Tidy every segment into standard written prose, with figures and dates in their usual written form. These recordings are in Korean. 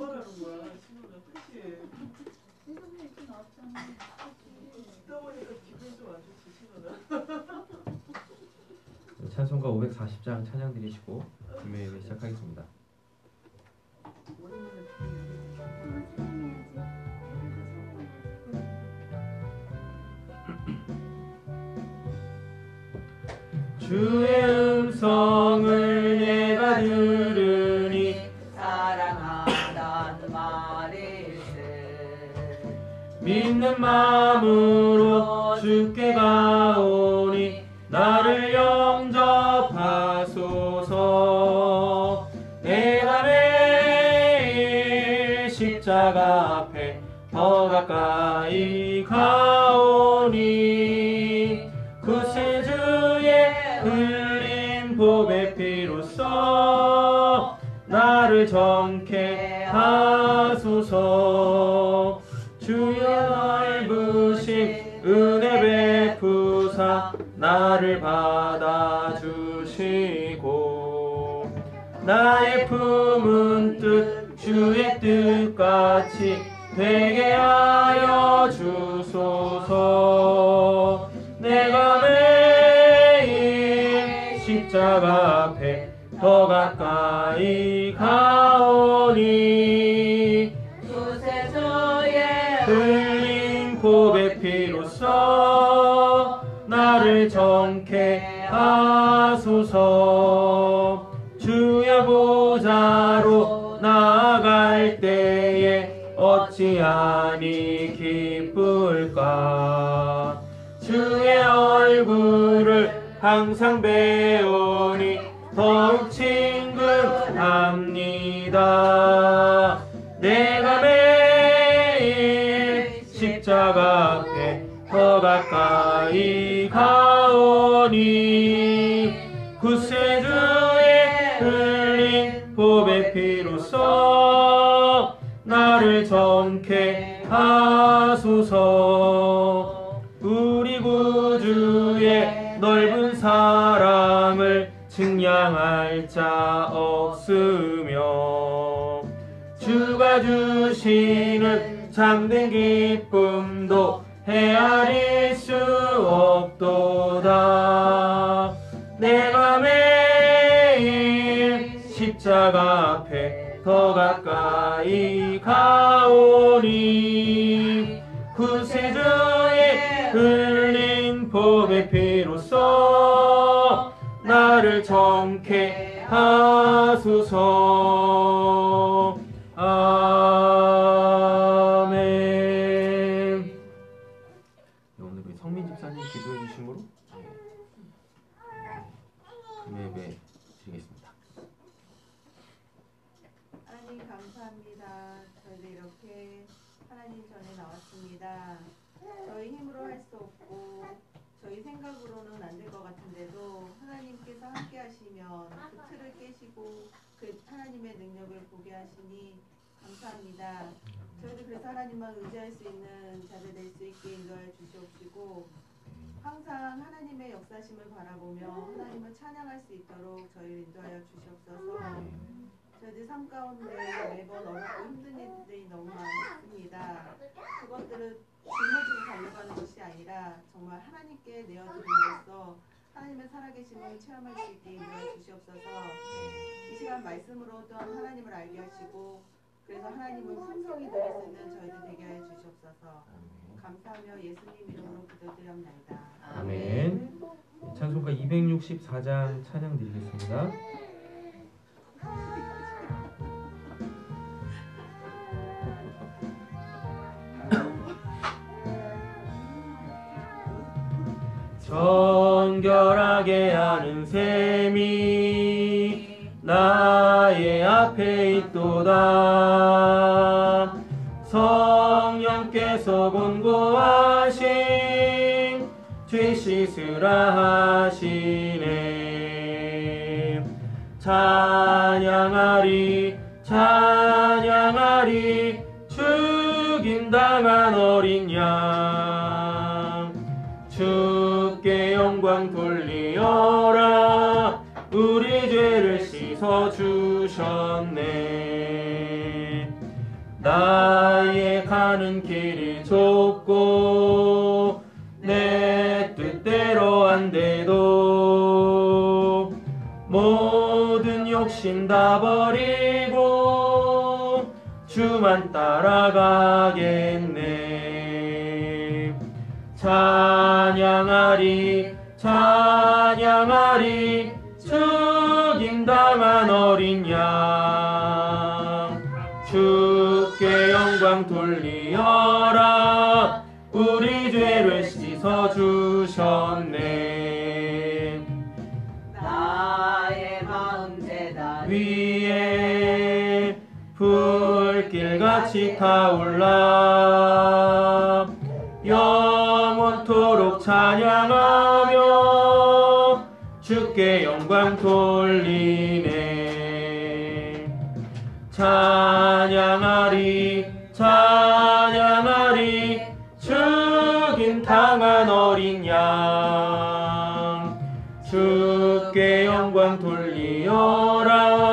말하는 거야? 신호는 그치? 세상에 이렇게 나왔잖아. 듣다 보니까 기분이 좀 안 좋지 신호는. 찬송가 540장 찬양 드리시고 금요 예배 시작하겠습니다. 주의 음성을 내가 들으니 사랑하다는 말일세. 믿는 마음으로 주께 가오니 나를 영접하소서. 내가 매일 십자가 앞에 더 가까이 가오니 구세주의 흘린 보배 피로써 나를 정케 하소서. 주의 넓으신 은혜 베푸사 나를 받아주시고 나의 품은 뜻 주의 뜻같이 되게 하여 주소서. 내가 매일 십자가 앞에 더 가까이 가오니 구세주의 흘린 보배 피로써 나를 정케 하소서. 주의 보좌로 나아갈 때에 어찌하니 기쁠까. 주의 얼굴을 항상 배우니 더욱 친근합니다. 내가 매일 십자가 앞에 더 가까이 가오니 구세주의 흘린 보배 피로써 나를 정케 하소서. 우리 구주의 넓은 사랑을 측량할 자 없으며 주가 주시는 참된 기쁨도 헤아릴 수 없도다. 내가 매일 십자가 앞에 더 가까이 가오니 구세주의 흘린 보배 피로써 나를 정케 하소서. 아멘. 오늘 우리 성민 집사님 기도해 주심으로 금요 예배 드리겠습니다. 하나님 감사합니다. 저희도 이렇게 하나님 전에 나왔습니다. 저희 힘으로 할 수 없고 저희 생각으로는 안 될 것 같은데도 하나님께서 함께 하시면 그 틀을 깨시고 그 하나님의 능력을 보게 하시니 감사합니다. 저희도 그래서 하나님만 의지할 수 있는 자들 될 수 있게 인도하여 주시옵시고 항상 하나님의 역사심을 바라보며 하나님을 찬양할 수 있도록 저희를 인도하여 주시옵소서. 저희들 삶 가운데 매번 어렵고 힘든 일들이 너무 많습니다. 그것들을 짊어지고 달려가는 것이 아니라 정말 하나님께 내어드림으로써 하나님의 살아계심을 체험할 수 있게 인도해 주시옵소서. 이 시간 말씀으로 또한 하나님을 알게 하시고 그래서 하나님을 풍성히 드릴 수 있는 저희들 되게 하여 주시옵소서. 감사하며 예수님 이름으로 기도드렸나이다. 아멘. 찬송가 264장 찬양 드리겠습니다. 정결하게 하는 셈이 나의 앞에 있도다. 성령께서 권고하신 죄 씻으라 하시네. 찬양하리 찬양하리 죽임당한 어린 양 주께 영광 돌리어라. 우리 죄를 씻어주셨네. 나의 가는 길이 좁고 내 뜻대로 안 돼도 모든 욕심 다 버리고 주만 따라가겠네. 찬양하리 찬양하리 죽임당한 어린 양 주께 영광 돌리어라 우리 죄를 씻어주셨네. 나의 마음 제단 위에 불길같이 타올라 영원토록 찬양하며 주께 영광 돌리네. 찬양하리 찬양하리 죽임 당한 어린 양 주께 영광 돌리어라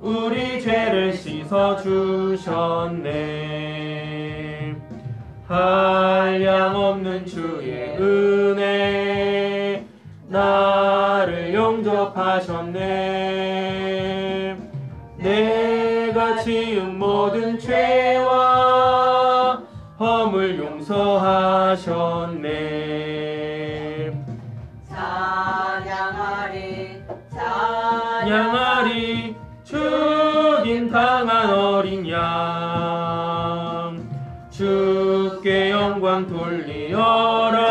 우리 죄를 씻어주셨네. 한량없는 주의 은혜 나를 영접하셨네. 내가 지은 모든 죄와 허물 용서하셨네. 찬양하리 찬양하리 죽임 당한 어린 양 주께 영광 돌리어라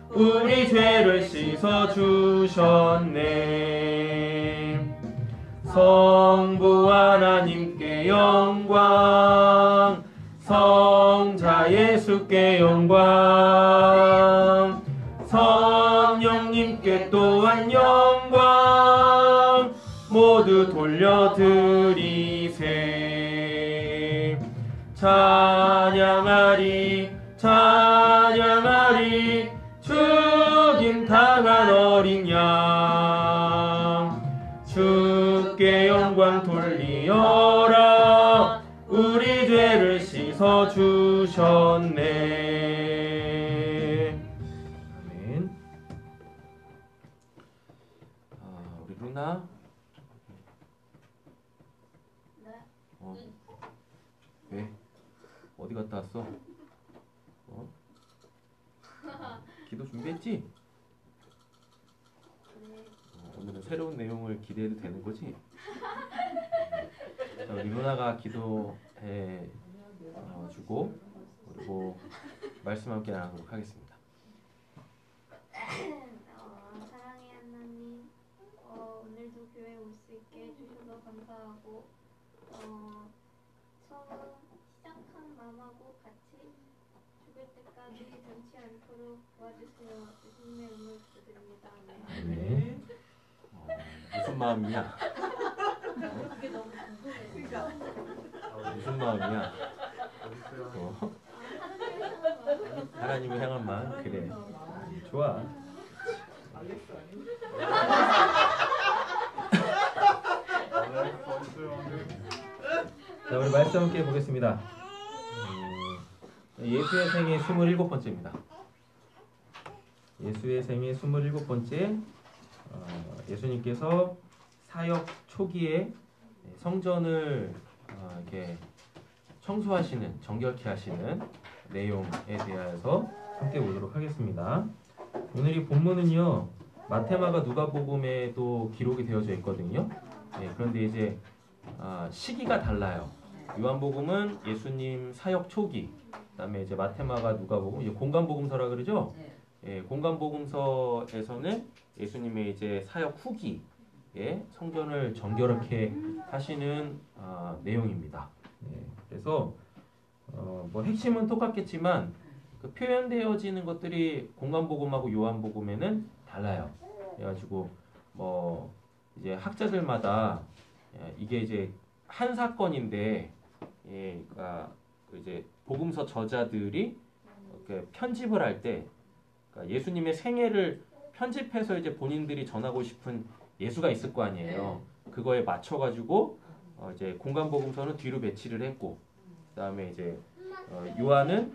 우리 죄를 씻어주셨네. 성부 하나님께 영광 성자 예수께 영광 성령님께 또한 영광 모두 돌려드리세. 찬양하리 찬양하리 죽임 당한 어린 양 주께 영광 돌리어라 우리 죄를 씻어주셨네. 아멘. 우리 루나 네. 왜? 어디 갔다 왔어? 기도 준비했지? 오늘은 새로운 내용을 기대해도 되는 거지? 자, 우리 누나가 기도해 주고 그리고 말씀 함께 나누도록 하겠습니다. 사랑의 하나님, 오늘도 교회 올 수 있게 해주셔서 감사하고 처음 시작한 마음하고 같이 죽을 때까지 변치 않도록 도와주세요. 주님의 이름으로 기도드립니다. 아멘. 네. 무슨 마음이냐? 그게 너무 궁금해. 무슨 마음이야? 하나님을 향한 마음. 그래. 좋아. 자, 우리 말씀 함께 보겠습니다. 예수의 생애 27번째입니다. 예수의 생애 27번째. 예수님께서 사역 초기에 성전을 이렇게 청소하시는, 정결케 하시는 내용에 대하여서 함께 보도록 하겠습니다. 오늘 이 본문은요, 마태마가 누가복음에도 기록이 되어져 있거든요. 그런데 이제 시기가 달라요. 요한복음은 예수님 사역 초기, 그다음에 이제 마태마가 누가복음, 이제 공간복음서라 그러죠. 공간복음서에서는 예수님의 이제 사역 후기에 성전을 정결하게 하시는 내용입니다. 그래서 뭐 핵심은 똑같겠지만 그 표현되어지는 것들이 공간복음하고 요한복음에는 달라요. 그래가지고 뭐 이제 학자들마다 이게 이제 한 사건인데, 그러니까 이제 복음서 저자들이 편집을 할 때 그러니까 예수님의 생애를 편집해서 이제 본인들이 전하고 싶은 예수가 있을 거 아니에요. 그거에 맞춰가지고 이제 공간복음서는 뒤로 배치를 했고, 그다음에 이제 요한은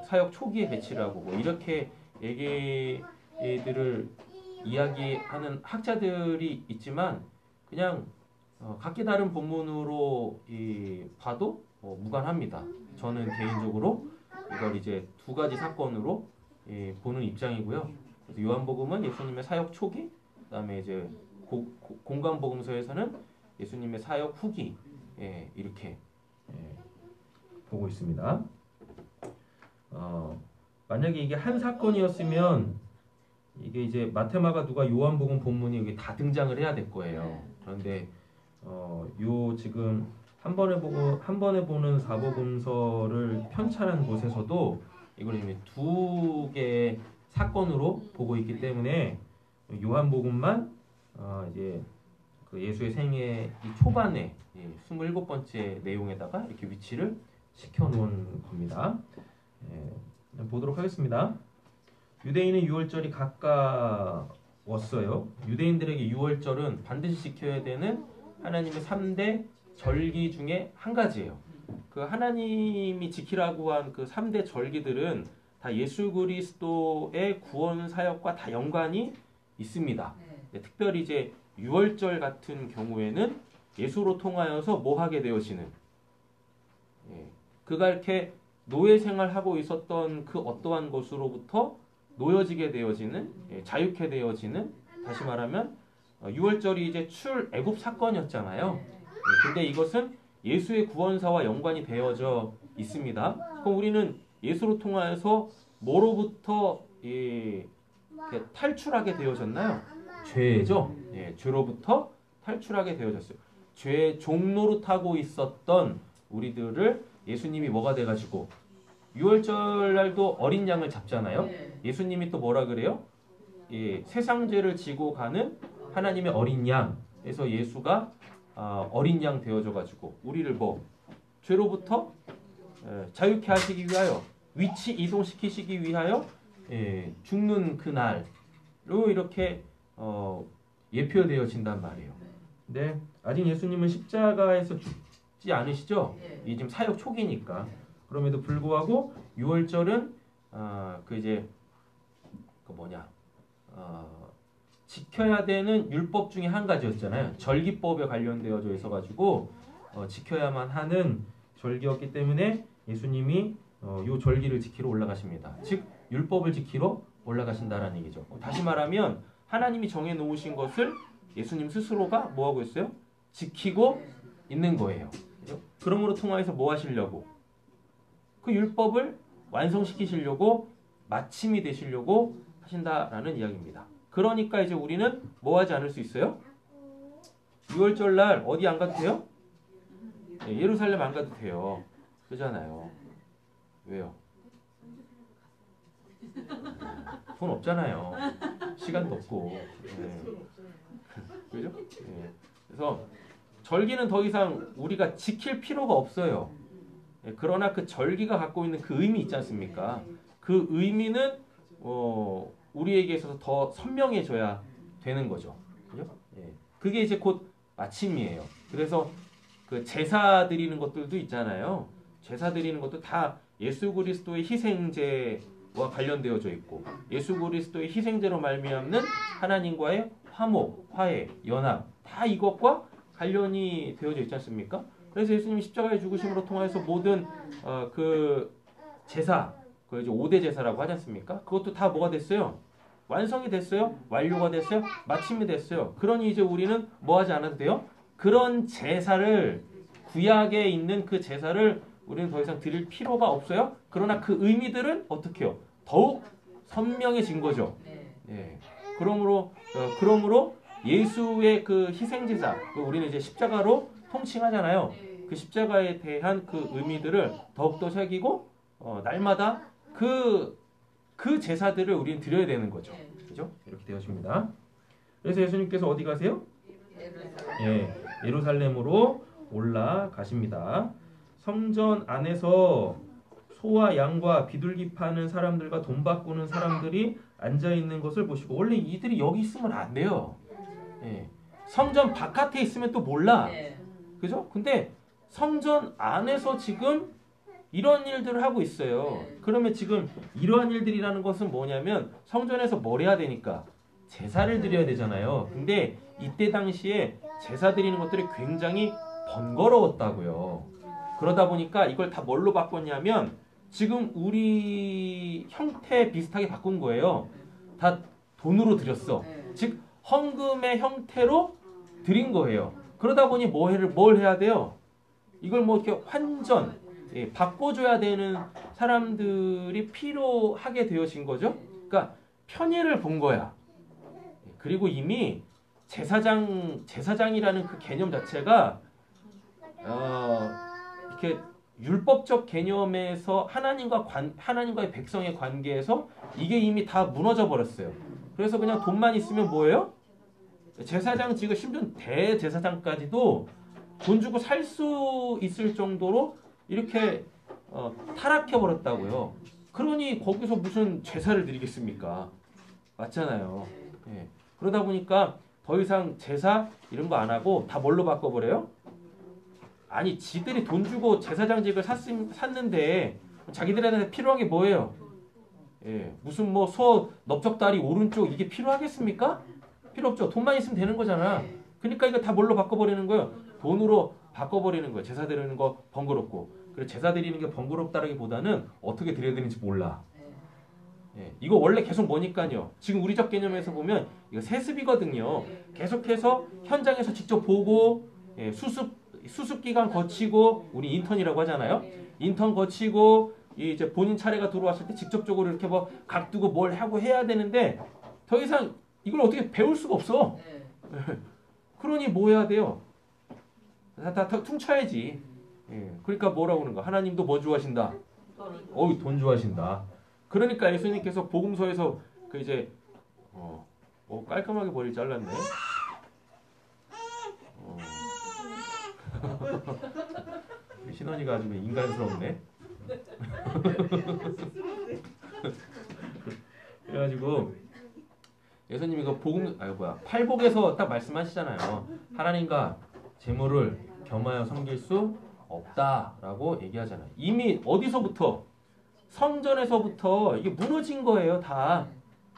사역 초기에 배치를 하고 뭐 이렇게 얘기들을 이야기하는 학자들이 있지만 그냥 각기 다른 본문으로 봐도 무관합니다. 저는 개인적으로 이걸 이제 두 가지 사건으로 보는 입장이고요. 그래서 요한복음은 예수님의 사역 초기, 그다음에 이제 공관복음서에서는 예수님의 사역 후기 이렇게 보고 있습니다. 만약에 이게 한 사건이었으면 이게 이제 마테마가 누가 요한복음 본문이 여기 다 등장을 해야 될 거예요. 그런데 요 지금 한 번에 보는 사복음서를 편찬한 곳에서도 이걸 이미 두 개의 사건으로 보고 있기 때문에 요한복음만 이제 그 예수의 생애 이 초반에 27번째 내용에다가 이렇게 위치를 시켜놓은 겁니다. 보도록 하겠습니다. 유대인의 유월절이 가까웠어요. 유대인들에게 유월절은 반드시 지켜야 되는 하나님의 3대 절기 중에 한 가지예요. 그 하나님이 지키라고 한 그 3대 절기들은 다 예수 그리스도의 구원 사역과 다 연관이 있습니다. 특별히 이제 유월절 같은 경우에는 예수로 통하여서 뭐 하게 되어지는 그가 이렇게 노예 생활하고 있었던 그 어떠한 것으로부터 놓여지게 되어지는 자유케 되어지는 다시 말하면 유월절이 이제 출애굽 사건이었잖아요. 근데 이것은 예수의 구원사와 연관이 되어져 있습니다. 그럼 우리는 예수로 통하여서 뭐로부터 탈출하게 되어졌나요? 죄죠. 죄로부터 탈출하게 되어졌어요. 죄의 종로로 타고 있었던 우리들을 예수님이 뭐가 돼가지고 유월절 날도 어린 양을 잡잖아요. 예수님이 또 뭐라 그래요? 세상 죄를 지고 가는 하나님의 어린 양. 그래서 예수가 어린 양 되어져가지고 우리를 뭐 죄로부터 자유케 하시기 위하여 위치 이동시키시기 위하여 죽는 그날로 이렇게 예표되어진단 말이에요. 근데 아직 예수님은 십자가에서 죽지 않으시죠? 이 지금 사역 초기니까. 그럼에도 불구하고 유월절은 지켜야 되는 율법 중에 한 가지였잖아요. 절기법에 관련되어져 있어가지고 지켜야만 하는 절기였기 때문에 예수님이 요 절기를 지키러 올라가십니다. 즉 율법을 지키러 올라가신다라는 얘기죠. 다시 말하면 하나님이 정해놓으신 것을 예수님 스스로가 뭐하고 있어요? 지키고 있는 거예요. 그죠? 그러므로 통하여서 뭐 하시려고? 그 율법을 완성시키시려고 마침이 되시려고 하신다라는 이야기입니다. 그러니까 이제 우리는 뭐 하지 않을 수 있어요? 유월절 날 어디 안 가도 돼요? 예루살렘 안 가도 돼요. 그잖아요. 왜요? 돈 없잖아요. 시간도 없고. 그죠? 그래서 절기는 더 이상 우리가 지킬 필요가 없어요. 그러나 그 절기가 갖고 있는 그 의미 있지 않습니까? 그 의미는 우리에게 있어서 더 선명해져야 되는 거죠. 그죠? 그게 이제 곧 마침이에요. 그래서 그 제사 드리는 것들도 있잖아요. 제사 드리는 것도 다 예수 그리스도의 희생제와 관련되어져 있고 예수 그리스도의 희생제로 말미암는 하나님과의 화목, 화해, 연합 다 이것과 관련이 되어져 있지 않습니까? 그래서 예수님이 십자가의 죽으심으로 통해서 모든 그 제사, 그 이제 5대 제사라고 하지 않습니까? 그것도 다 뭐가 됐어요? 완성이 됐어요? 완료가 됐어요? 마침이 됐어요. 그러니 이제 우리는 뭐 하지 않아도 돼요? 그런 제사를 구약에 있는 그 제사를 우리는 더 이상 드릴 필요가 없어요. 그러나 그 의미들은 어떻게 해요? 더욱 선명해진 거죠. 그러므로 예수의 그 희생제사, 우리는 이제 십자가로 통칭하잖아요. 그 십자가에 대한 그 의미들을 더욱더 새기고 날마다 그 제사들을 우리는 드려야 되는 거죠. 그죠? 이렇게 되어집니다. 그래서 예수님께서 어디 가세요? 예루살렘으로 올라가십니다. 성전 안에서 소와 양과 비둘기 파는 사람들과 돈 바꾸는 사람들이 앉아 있는 것을 보시고 원래 이들이 여기 있으면 안 돼요. 성전 바깥에 있으면 또 몰라. 그죠? 근데 성전 안에서 지금 이런 일들을 하고 있어요. 그러면 지금 이러한 일들이라는 것은 뭐냐면 성전에서 뭘 해야 되니까 제사를 드려야 되잖아요. 근데 이때 당시에 제사 드리는 것들이 굉장히 번거로웠다고요. 그러다 보니까 이걸 다 뭘로 바꿨냐면 지금 우리 형태 비슷하게 바꾼 거예요. 다 돈으로 드렸어. 즉 헌금의 형태로 드린 거예요. 그러다 보니 뭘 해야 돼요? 이걸 뭐 이렇게 환전, 바꿔줘야 되는 사람들이 필요하게 되어진 거죠. 그러니까 편의를 본 거야. 그리고 이미 제사장이라는 그 개념 자체가 이렇게 율법적 개념에서 하나님과의 백성의 관계에서 이게 이미 다 무너져 버렸어요. 그래서 그냥 돈만 있으면 뭐예요? 제사장직을 심지어 대제사장까지도 돈 주고 살 수 있을 정도로 이렇게 타락해 버렸다고요. 그러니 거기서 무슨 제사를 드리겠습니까? 맞잖아요. 예. 그러다 보니까 더 이상 제사 이런 거 안 하고 다 뭘로 바꿔버려요? 아니 지들이 돈 주고 제사장직을 샀는데 자기들한테 필요한 게 뭐예요? 예, 무슨 뭐 소 넓적다리 오른쪽 이게 필요하겠습니까? 필요 없죠. 돈만 있으면 되는 거잖아. 그러니까 이거 다 뭘로 바꿔버리는 거예요? 돈으로 바꿔버리는 거예요. 제사 드리는 거 번거롭고. 그래서 제사 드리는 게 번거롭다라기보다는 어떻게 드려야 되는지 몰라. 예, 이거 원래 계속 뭐니까요. 지금 우리적 개념에서 보면 이거 세습이거든요. 계속해서 현장에서 직접 보고 수습 기간 거치고 우리 인턴이라고 하잖아요. 인턴 거치고 이제 본인 차례가 들어왔을 때 직접적으로 이렇게 뭐 각두고 뭘 하고 해야 되는데 더 이상 이걸 어떻게 배울 수가 없어. 그러니 뭐 해야 돼요? 다 퉁쳐야지. 예, 그러니까 뭐라고 그러는 거? 하나님도 뭐 좋아하신다? 돈 좋아하신다. 그러니까 예수님께서 복음서에서 그 이제 깔끔하게 머리 잘랐네. 신원이가 아주 인간스럽네. 그래가지고 예수님이 그 팔복에서 딱 말씀하시잖아요. 하나님과 재물을 겸하여 섬길 수 없다라고 얘기하잖아요. 이미 어디서부터? 성전에서부터 이게 무너진 거예요, 다.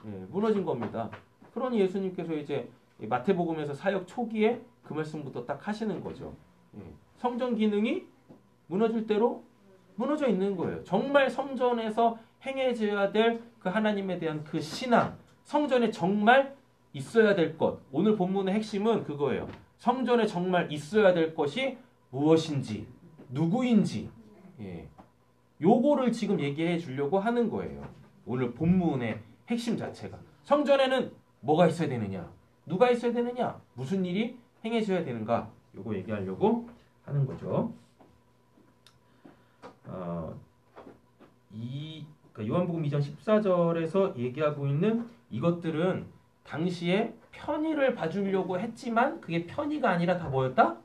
예, 무너진 겁니다. 그러니 예수님께서 이제 마태복음에서 사역 초기에 그 말씀부터 딱 하시는 거죠. 예, 성전 기능이 무너질 대로 무너져 있는 거예요. 정말 성전에서 행해져야 될 그 하나님에 대한 그 신앙, 성전에 정말 있어야 될 것. 오늘 본문의 핵심은 그거예요. 성전에 정말 있어야 될 것이 무엇인지, 누구인지, 요거를 지금 얘기해 주려고 하는 거예요. 오늘 본문의 핵심 자체가. 성전에는 뭐가 있어야 되느냐? 누가 있어야 되느냐? 무슨 일이 행해져야 되는가? 요거 얘기하려고 하는 거죠. 그러니까 요한복음 2장 14절에서 얘기하고 있는 이것들은 당시에 편의를 봐주려고 했지만 그게 편의가 아니라 다 뭐였다?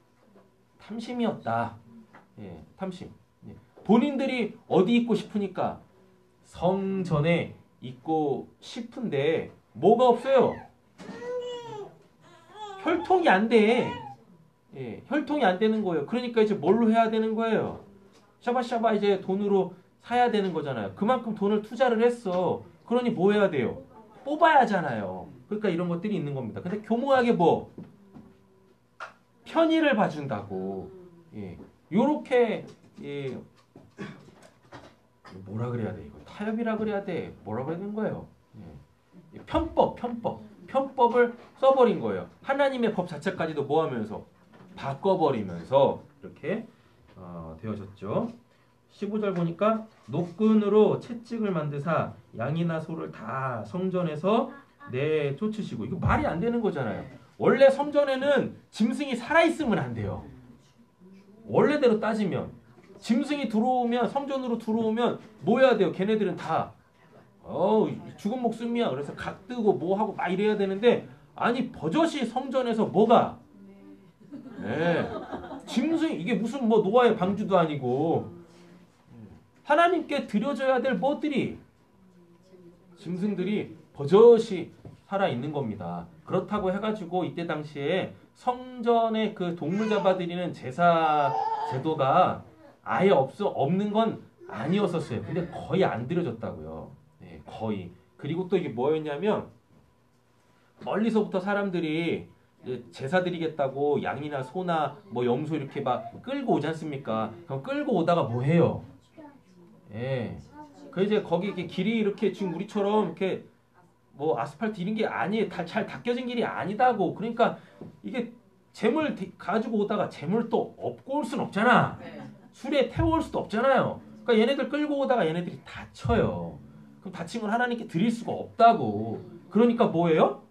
탐심이었다. 예, 탐심. 예. 본인들이 어디 있고 싶으니까 성전에 있고 싶은데 뭐가 없어요? 혈통이 안 돼. 예, 혈통이 안 되는 거예요. 그러니까 이제 뭘로 해야 되는 거예요? 샤바샤바 이제 돈으로 사야 되는 거잖아요. 그만큼 돈을 투자를 했어. 그러니 뭐 해야 돼요? 뽑아야 하잖아요. 그러니까 이런 것들이 있는 겁니다. 근데 교묘하게 뭐 편의를 봐준다고. 예. 요렇게 뭐라 그래야 돼? 이거 타협이라 그래야 돼? 뭐라고 해야 되는 거예요? 예. 편법을 써버린 거예요. 하나님의 법 자체까지도 뭐 하면서 바꿔버리면서 이렇게 되어졌죠. 15절 보니까 노끈으로 채찍을 만드사 양이나 소를 다 성전에서 내쫓으시고. 이거 말이 안 되는 거잖아요. 원래 성전에는 짐승이 살아있으면 안 돼요. 원래대로 따지면 짐승이 들어오면, 성전으로 들어오면 뭐 해야 돼요? 걔네들은 다 죽은 목숨이야. 그래서 각 뜨고 뭐 하고 막 이래야 되는데, 아니 버젓이 성전에서 뭐가 짐승이, 이게 무슨 뭐 노아의 방주도 아니고 하나님께 드려져야 될 뭐들이, 짐승들이 버젓이 살아있는 겁니다. 그렇다고 해가지고 이때 당시에 성전에 그 동물 잡아들이는 제사 제도가 아예 없는 건 아니었었어요. 근데 거의 안 드려졌다고요. 네, 거의. 그리고 또 이게 뭐였냐면 멀리서부터 사람들이 이제 제사 드리겠다고 양이나 소나 뭐 염소 이렇게 막 끌고 오지 않습니까? 그럼 끌고 오다가 뭐 해요? 예. 그 이제 거기 이렇게 길이 이렇게 지금 우리처럼 이렇게 뭐 아스팔트 이런 게 아니에요. 다 잘 닦여진 길이 아니다고. 그러니까 이게 재물 가지고 오다가 재물 또 업고 올 수는 없잖아. 술에 태워올 수도 없잖아요. 그러니까 얘네들 끌고 오다가 얘네들이 다쳐요. 그럼 다친 걸 하나님께 드릴 수가 없다고. 그러니까 뭐예요?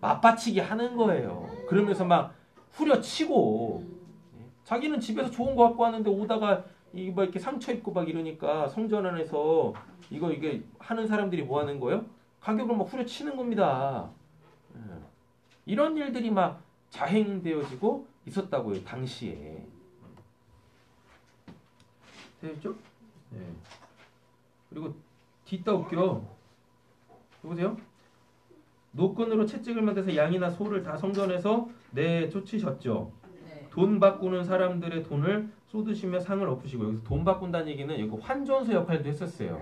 맞받치기 하는 거예요. 그러면서 막 후려치고 자기는 집에서 좋은 거 갖고 왔는데 오다가 이 뭐 이렇게 상처 입고 막 이러니까 성전 안에서 이게 하는 사람들이 뭐 하는 거예요? 가격을 막 후려치는 겁니다. 이런 일들이 막 자행되어지고 있었다고요. 당시에. 되겠죠? 네. 그리고 뒤따 웃겨. 보세요. 노끈으로 채찍을 만들어서 양이나 소를 다 성전에서 내쫓으셨죠. 돈 바꾸는 사람들의 돈을 쏟으시며 상을 엎으시고, 여기서 돈 바꾼다는 얘기는 여기 환전소 역할도 했었어요.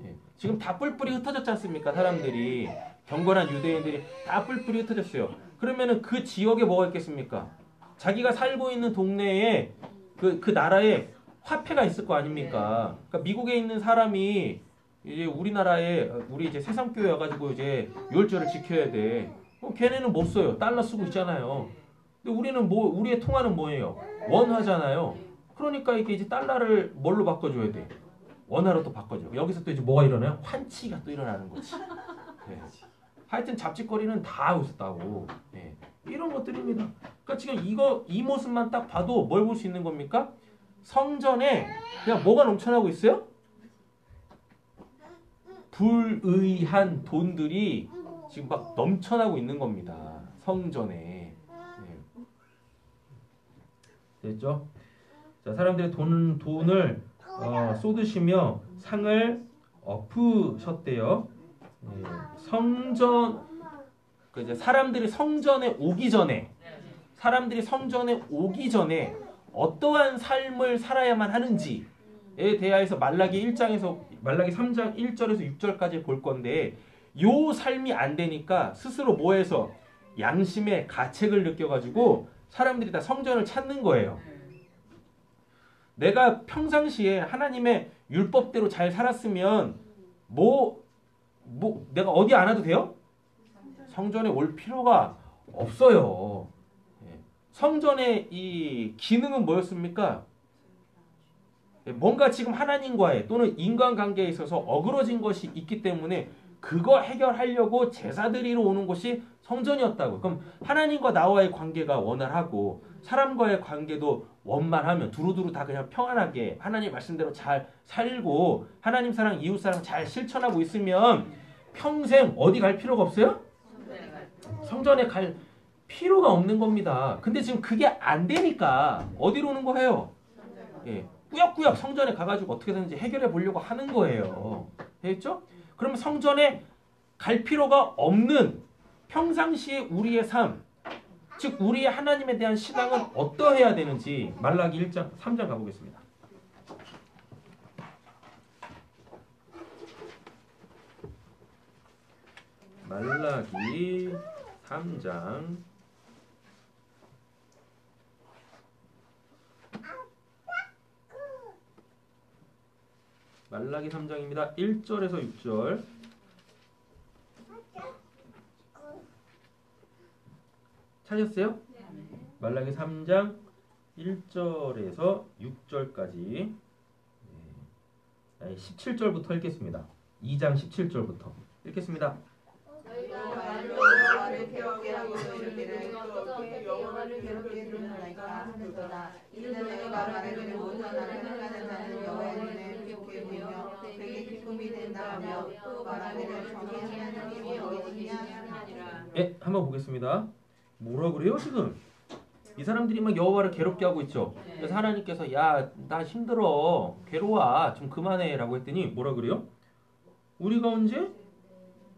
예. 지금 다 뿔뿔이 흩어졌지 않습니까? 사람들이 경건한 유대인들이 다 뿔뿔이 흩어졌어요. 그러면은 그 지역에 뭐가 있겠습니까? 자기가 살고 있는 동네에 그 나라에 화폐가 있을 거 아닙니까? 그러니까 미국에 있는 사람이 이제 우리나라에 우리 이제 새삼교회 와가지고 이제 유월절을 지켜야 돼. 걔네는 못 써요. 달러 쓰고 있잖아요. 근데 우리는 우리의 통화는 뭐예요? 원화잖아요. 그러니까 이게 이제 달러를 뭘로 바꿔줘야 돼? 원화로 또 바꿔줘. 여기서 또 이제 뭐가 일어나요? 환치가 또 일어나는 거지. 네. 하여튼 잡짓거리는 다 하고 있었다고. 네. 이런 것들입니다. 그러니까 지금 이 모습만 딱 봐도 뭘 볼 수 있는 겁니까? 성전에 그냥 뭐가 넘쳐나고 있어요? 불의한 돈들이 지금 막 넘쳐나고 있는 겁니다. 성전에. 네. 됐죠? 자, 사람들이 돈을 쏟으시며 상을 엎으셨대요. 네. 이제 사람들이 성전에 오기 전에 어떠한 삶을 살아야만 하는지에 대하여서 말라기 3장 1절에서 6절까지 볼 건데, 요 삶이 안 되니까 스스로 뭐해서 양심의 가책을 느껴가지고 사람들이 다 성전을 찾는 거예요. 내가 평상시에 하나님의 율법대로 잘 살았으면 내가 어디 안 와도 돼요? 성전에 올 필요가 없어요. 성전의 이 기능은 뭐였습니까? 뭔가 지금 하나님과의 또는 인간관계에 있어서 어그러진 것이 있기 때문에 그거 해결하려고 제사 드리러 오는 곳이 성전이었다고. 그럼 하나님과 나와의 관계가 원활하고 사람과의 관계도 원만하면 두루두루 다 그냥 평안하게 하나님 말씀대로 잘 살고 하나님 사랑, 이웃 사랑 잘 실천하고 있으면 평생 어디 갈 필요가 없어요? 성전에 갈 필요가 없는 겁니다. 근데 지금 그게 안 되니까 어디로 오는 거예요? 예, 꾸역꾸역 성전에 가가지고 어떻게든지 해결해 보려고 하는 거예요. 됐죠? 그러면 성전에 갈 필요가 없는 평상시에 우리의 삶, 즉 우리의 하나님에 대한 신앙은 어떠해야 되는지 말라기 1장 3장 가보겠습니다. 말라기 3장 말라기 3장입니다. 1절에서 6절. 찾았어요? 말라기 3장 1절에서 6절까지 17절부터 읽겠습니다. 2장 17절부터 읽겠습니다. 여호와를 괴롭게 하고 이르기를 어떻게 여호와를 괴롭게 하느니까 하는도다. 이는 너희가 말하기를 모든 나를 행하는 자는 여호와의 눈에 좋게 보이며 그에게 기쁨이 된다 하며 또 말하기를 정의 하나님이 어디냐 하니라. 한번 보겠습니다. 뭐라 그래요 지금? 이 사람들이 막 여호와를 괴롭게 하고 있죠. 그래서 하나님께서 야, 나 힘들어, 괴로워, 좀 그만해 라고 했더니 뭐라 그래요? 우리가 언제?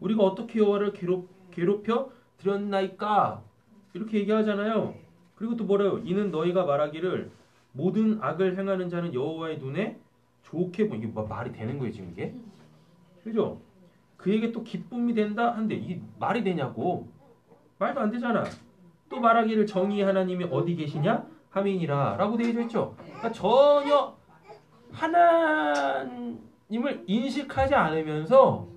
우리가 어떻게 여호와를 괴롭혀 드렸나이까? 이렇게 얘기하잖아요. 그리고 또 뭐래요? 이는 너희가 말하기를 모든 악을 행하는 자는 여호와의 눈에 좋게 이게 뭐 말이 되는 거예요 지금 이게? 그죠? 그에게 또 기쁨이 된다 한데 이게 말이 되냐고. 말도 안 되잖아. 또 말하기를 정의의 하나님이 어디 계시냐? 함이니라 라고 되어 있죠. 그러니까 전혀 하나님을 인식하지 않으면서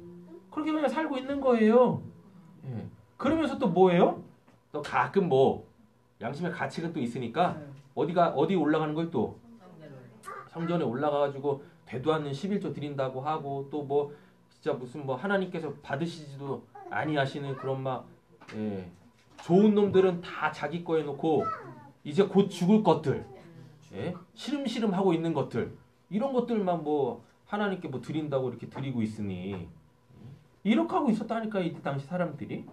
그렇게 그냥 살고 있는 거예요. 예. 그러면서 또 뭐예요? 또 가끔 뭐 양심의 가책은 또 있으니까 어디 올라가는 걸 또 성전에 올라가가지고 되도 않는 11조 드린다고 하고 또 뭐 진짜 무슨 뭐 하나님께서 받으시지도 아니하시는 그런 막 좋은 놈들은 다 자기 거 해놓고 이제 곧 죽을 것들, 시름시름 하고 있는 것들 이런 것들만 뭐 하나님께 뭐 드린다고 이렇게 드리고 있으니 이렇게 하고 있었다니까 이 당시 사람들이.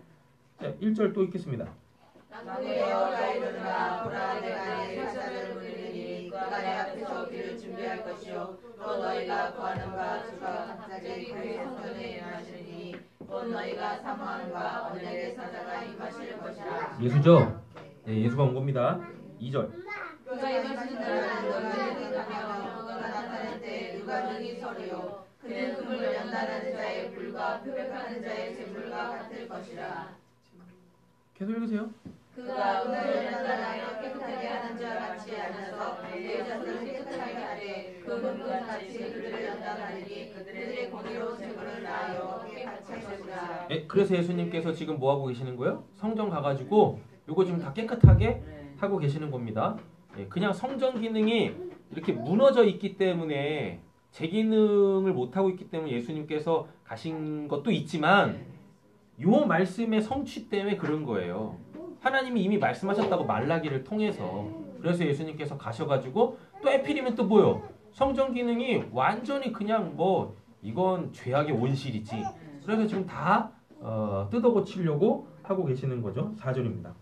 자, 1절 또 읽겠습니다. 나무의 여호와가 이르노라 보라 내가 내 사자를 보내리니 그가 내 앞에서 길을 준비할 것이요 또 너희가 구하는 바 주가 갑자기 그의 성전에 임하시리니 곧 너희가 사모하는 바 언약의 사자가 임하실 것이라. 예수죠? 네, 예수가 온 겁니다. 2절. 그가 임하시는 날은 너희가 생각하며 그가 나타날 때 누가 능히 서리요 그는 금을 연단하는 자의 불과 표백하는 자의 샘물과 같을 것이라. 계속 읽으세요. 그가 은을 연단하여 깨끗하게 하는 자 같이 앉아서 내 자손을 깨끗하게 하되 그 금과 같이 그들을 연단하리니 그들의 공의로 샘물을 낳아요 깨끗이 할 것이라. 그래서 예수님께서 지금 뭐 하고 계시는 거예요? 성전 가가지고 요거 지금 다 깨끗하게 하고 계시는 겁니다. 그냥 성전 기능이 이렇게 무너져 있기 때문에 제 기능을 못 하고 있기 때문에 예수님께서 가신 것도 있지만 요 말씀의 성취 때문에 그런 거예요. 하나님이 이미 말씀하셨다고 말라기를 통해서. 그래서 예수님께서 가셔가지고 또 하필이면 또 뭐요? 성전 기능이 완전히 그냥 뭐 이건 죄악의 온실이지. 그래서 지금 다 뜯어 고치려고 하고 계시는 거죠. 4절입니다.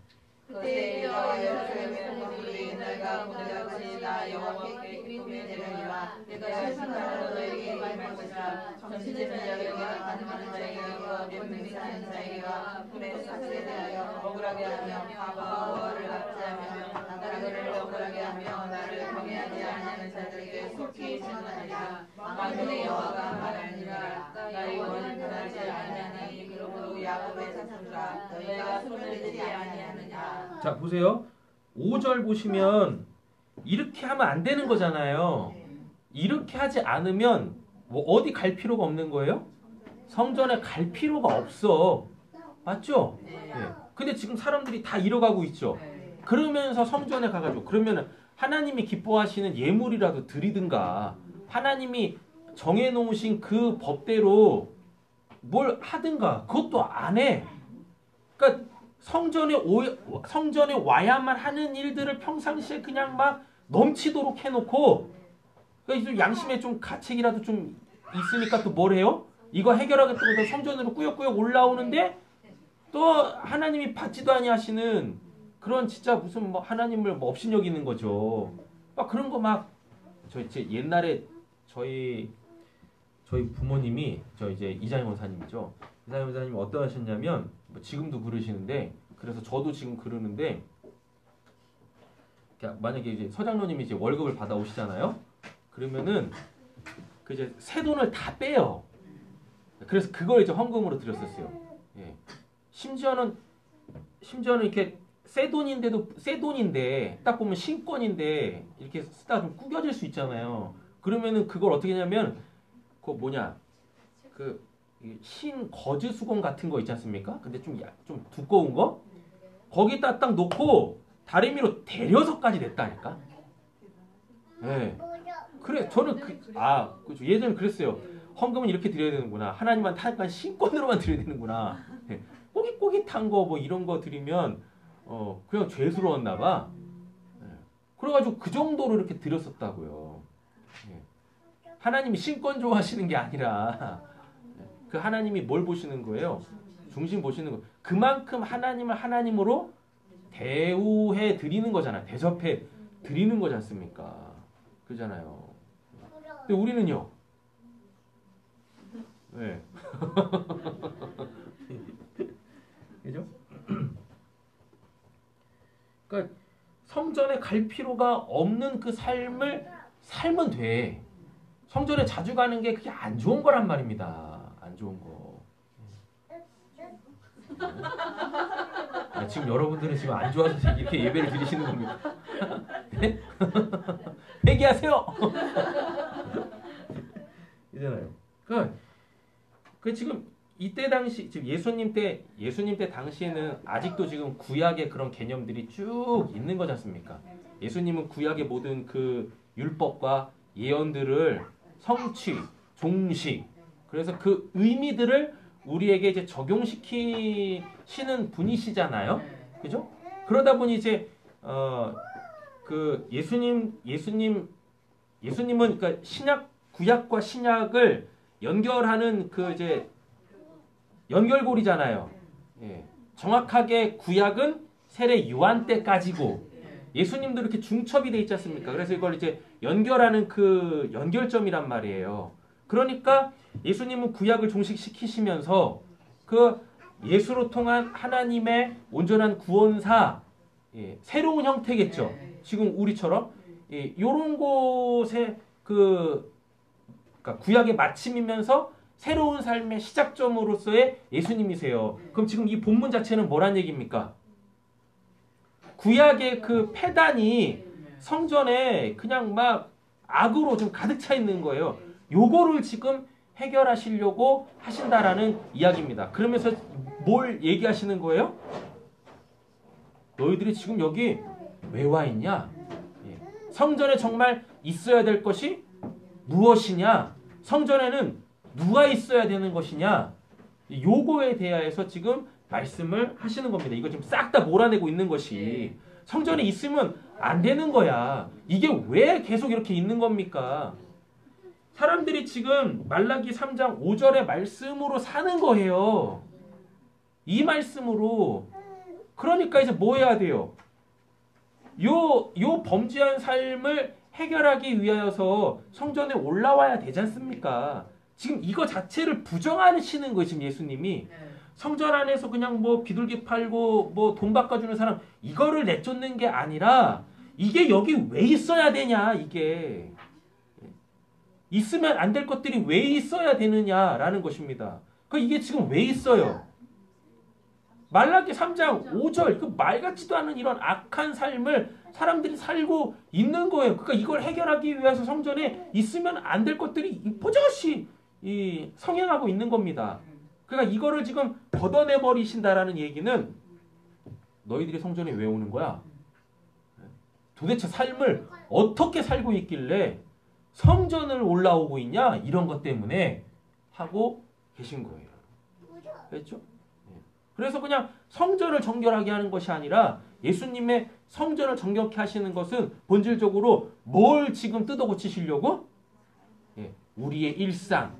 그때 여호와 예루살렘의 공물이 너희가 보내같이 나 여호와께 기쁨이 되려니와 내가 실상하러 너희에게 임할 것이라. 정신의 자에게와 가늠하는 자에게와 명명이 사는 자에게와 불의 사슬에 대하여 억울하게 하며 과거를 납치하며 나를 억울하게 하며 나를 경외하지 아니하는 자들에게 속히 전하리라. 만군의 여호와가 말하니라. 나의 원을 변하지 아니하니 그러므로 야곱의 자손들아 너희가 손을 내지 아니하느냐. 자 보세요. 5절 보시면 이렇게 하면 안 되는 거잖아요. 이렇게 하지 않으면 뭐 어디 갈 필요가 없는 거예요? 성전에 갈 필요가 없어. 맞죠? 근데 지금 사람들이 다 이뤄가고 있죠. 그러면서 성전에 가가지고 그러면은 하나님이 기뻐하시는 예물이라도 드리든가 하나님이 정해놓으신 그 법대로 뭘 하든가 그것도 안 해. 그러니까 성전에 와야만 하는 일들을 평상시에 그냥 막 넘치도록 해놓고 그러니까 양심에 좀 가책이라도 좀 있으니까 또 뭘 해요? 이거 해결하겠다고 성전으로 꾸역꾸역 올라오는데 또 하나님이 받지도 아니하시는 그런 진짜 무슨 뭐 하나님을 뭐 업신여기는 거죠. 막 그런 거 막 저 이제 옛날에 저희 부모님이 저 이제 이장희 원사님이죠. 이장희 원사님이 어떠 하셨냐면 뭐 지금도 그러시는데 그래서 저도 지금 그러는데 만약에 이제 서장로님이 이제 월급을 받아오시잖아요. 그러면은 그 이제 새 돈을 다 빼요. 그래서 그걸 이제 헌금으로 드렸었어요. 심지어는 이렇게 새 돈인데 딱 보면 신권인데 이렇게 쓰다 좀 구겨질 수 있잖아요. 그러면은 그걸 어떻게 하냐면 그 뭐냐 그 흰 거즈 수건 같은 거 있지 않습니까? 근데 좀 두꺼운 거 거기다 딱 놓고 다리미로 대려서까지 냈다니까. 그래 저는 그렇죠. 예전에 그랬어요. 헌금은 이렇게 드려야 되는구나. 하나님한테 약간 신권으로만 드려야 되는구나. 꼬깃꼬깃한 거 뭐 이런 거 드리면 그냥 죄스러웠나 봐. 그래가지고 그 정도로 이렇게 드렸었다고요. 하나님이 신권 좋아하시는 게 아니라 그 하나님이 뭘 보시는 거예요? 중심 보시는 거. 그만큼 하나님을 하나님으로 대우해 드리는 거잖아요. 대접해 드리는 거지 않습니까? 그잖아요. 근데 우리는요. 네. 그죠? 그러니까 성전에 갈 필요가 없는 그 삶을 살면 돼. 성전에 자주 가는 게 그게 안 좋은 거란 말입니다. 안 좋은 거. 지금 여러분들은 지금 안 좋아서 이렇게 예배를 드리시는 겁니다. 네? 회개하세요. 이잖아요. 그 지금 이때 당시 지금 예수님 때 당시에는 아직도 지금 구약의 그런 개념들이 쭉 있는 거지 않습니까? 예수님은 구약의 모든 그 율법과 예언들을 성취, 종식, 그래서 그 의미들을 우리에게 이제 적용시키시는 분이시잖아요. 그죠? 그러다 보니 이제 그 예수님은 그러니까 구약과 신약을 연결하는 그 이제 연결고리잖아요. 예. 정확하게 구약은 세례 요한 때까지고 예수님도 이렇게 중첩이 돼 있지 않습니까? 그래서 이걸 이제 연결하는 그 연결점이란 말이에요. 그러니까 예수님은 구약을 종식시키시면서 그 예수로 통한 하나님의 온전한 구원사, 새로운 형태겠죠. 지금 우리처럼 이런 곳에 그러니까 구약의 마침이면서 새로운 삶의 시작점으로서의 예수님이세요. 그럼 지금 이 본문 자체는 뭐란 얘기입니까? 구약의 그 폐단이 성전에 그냥 막 악으로 좀 가득 차 있는 거예요. 요거를 지금 해결하시려고 하신다라는 이야기입니다. 그러면서 뭘 얘기하시는 거예요? 너희들이 지금 여기 왜 와 있냐? 성전에 정말 있어야 될 것이 무엇이냐? 성전에는 누가 있어야 되는 것이냐? 요거에 대해서 지금 말씀을 하시는 겁니다. 이거 지금 싹 다 몰아내고 있는 것이 성전에 있으면 안 되는 거야. 이게 왜 계속 이렇게 있는 겁니까? 사람들이 지금 말라기 3장 5절의 말씀으로 사는 거예요. 이 말씀으로. 그러니까 이제 뭐 해야 돼요? 요 범죄한 삶을 해결하기 위하여서 성전에 올라와야 되지 않습니까? 지금 이거 자체를 부정하시는 거예요, 지금 예수님이. 성전 안에서 그냥 뭐 비둘기 팔고 뭐 돈 바꿔주는 사람 이거를 내쫓는 게 아니라 이게 여기 왜 있어야 되냐, 이게. 있으면 안 될 것들이 왜 있어야 되느냐라는 것입니다. 이게 지금 왜 있어요? 말라기 3장 5절 그 말 같지도 않은 이런 악한 삶을 사람들이 살고 있는 거예요. 그러니까 이걸 해결하기 위해서 성전에 있으면 안 될 것들이 버젓이 성행하고 있는 겁니다. 그러니까 이거를 지금 걷어내 버리신다라는 얘기는 너희들이 성전에 왜 오는 거야? 도대체 삶을 어떻게 살고 있길래 성전을 올라오고 있냐? 이런 것 때문에 하고 계신 거예요. 그렇죠? 그래서 그냥 성전을 정결하게 하는 것이 아니라 예수님의 성전을 정결케 하시는 것은 본질적으로 뭘 지금 뜯어 고치시려고? 우리의 일상에서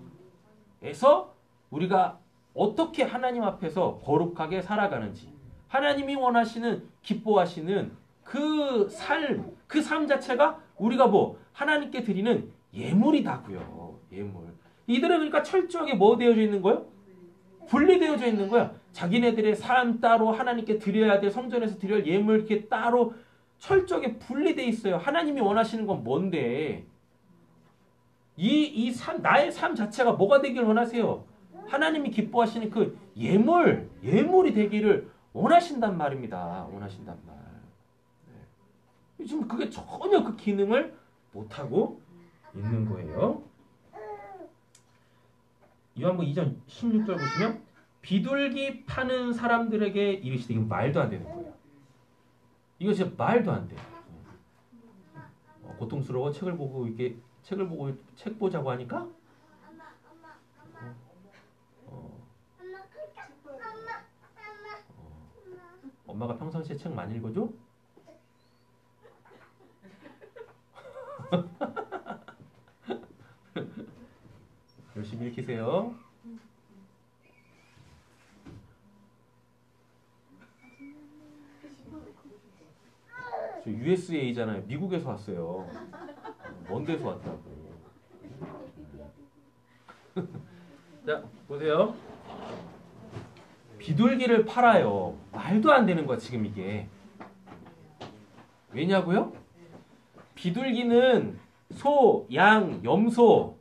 우리가 어떻게 하나님 앞에서 거룩하게 살아가는지, 하나님이 원하시는, 기뻐하시는 그 삶 자체가 우리가 뭐 하나님께 드리는 예물이다고요. 예물. 이들은 그러니까 철저하게 뭐 되어져 있는 거예요? 분리되어져 있는 거야. 자기네들의 삶 따로 하나님께 드려야 될 성전에서 드려야 할 예물 이렇게 따로 철저하게 분리돼 있어요. 하나님이 원하시는 건 뭔데? 나의 삶 자체가 뭐가 되길 원하세요? 하나님이 기뻐하시는 그 예물이 되기를 원하신단 말입니다. 원하신단 말. 네. 지금 그게 전혀 그 기능을 못하고 있는 거예요. 요한복음 2장 16절 보시면 비둘기 파는 사람들에게 이르시되, 이건 말도 안 되는 거예요. 이거 진짜 말도 안 돼. 고통스러워 책을 보고 책 보자고 하니까 엄마가 평상시에 책 많이 읽어줘? 열심히 읽히세요. 저 USA잖아요. 미국에서 왔어요. 먼 데서 왔다고. 자, 보세요. 비둘기를 팔아요. 말도 안 되는 거야, 지금 이게. 왜냐고요? 비둘기는 소, 양, 염소,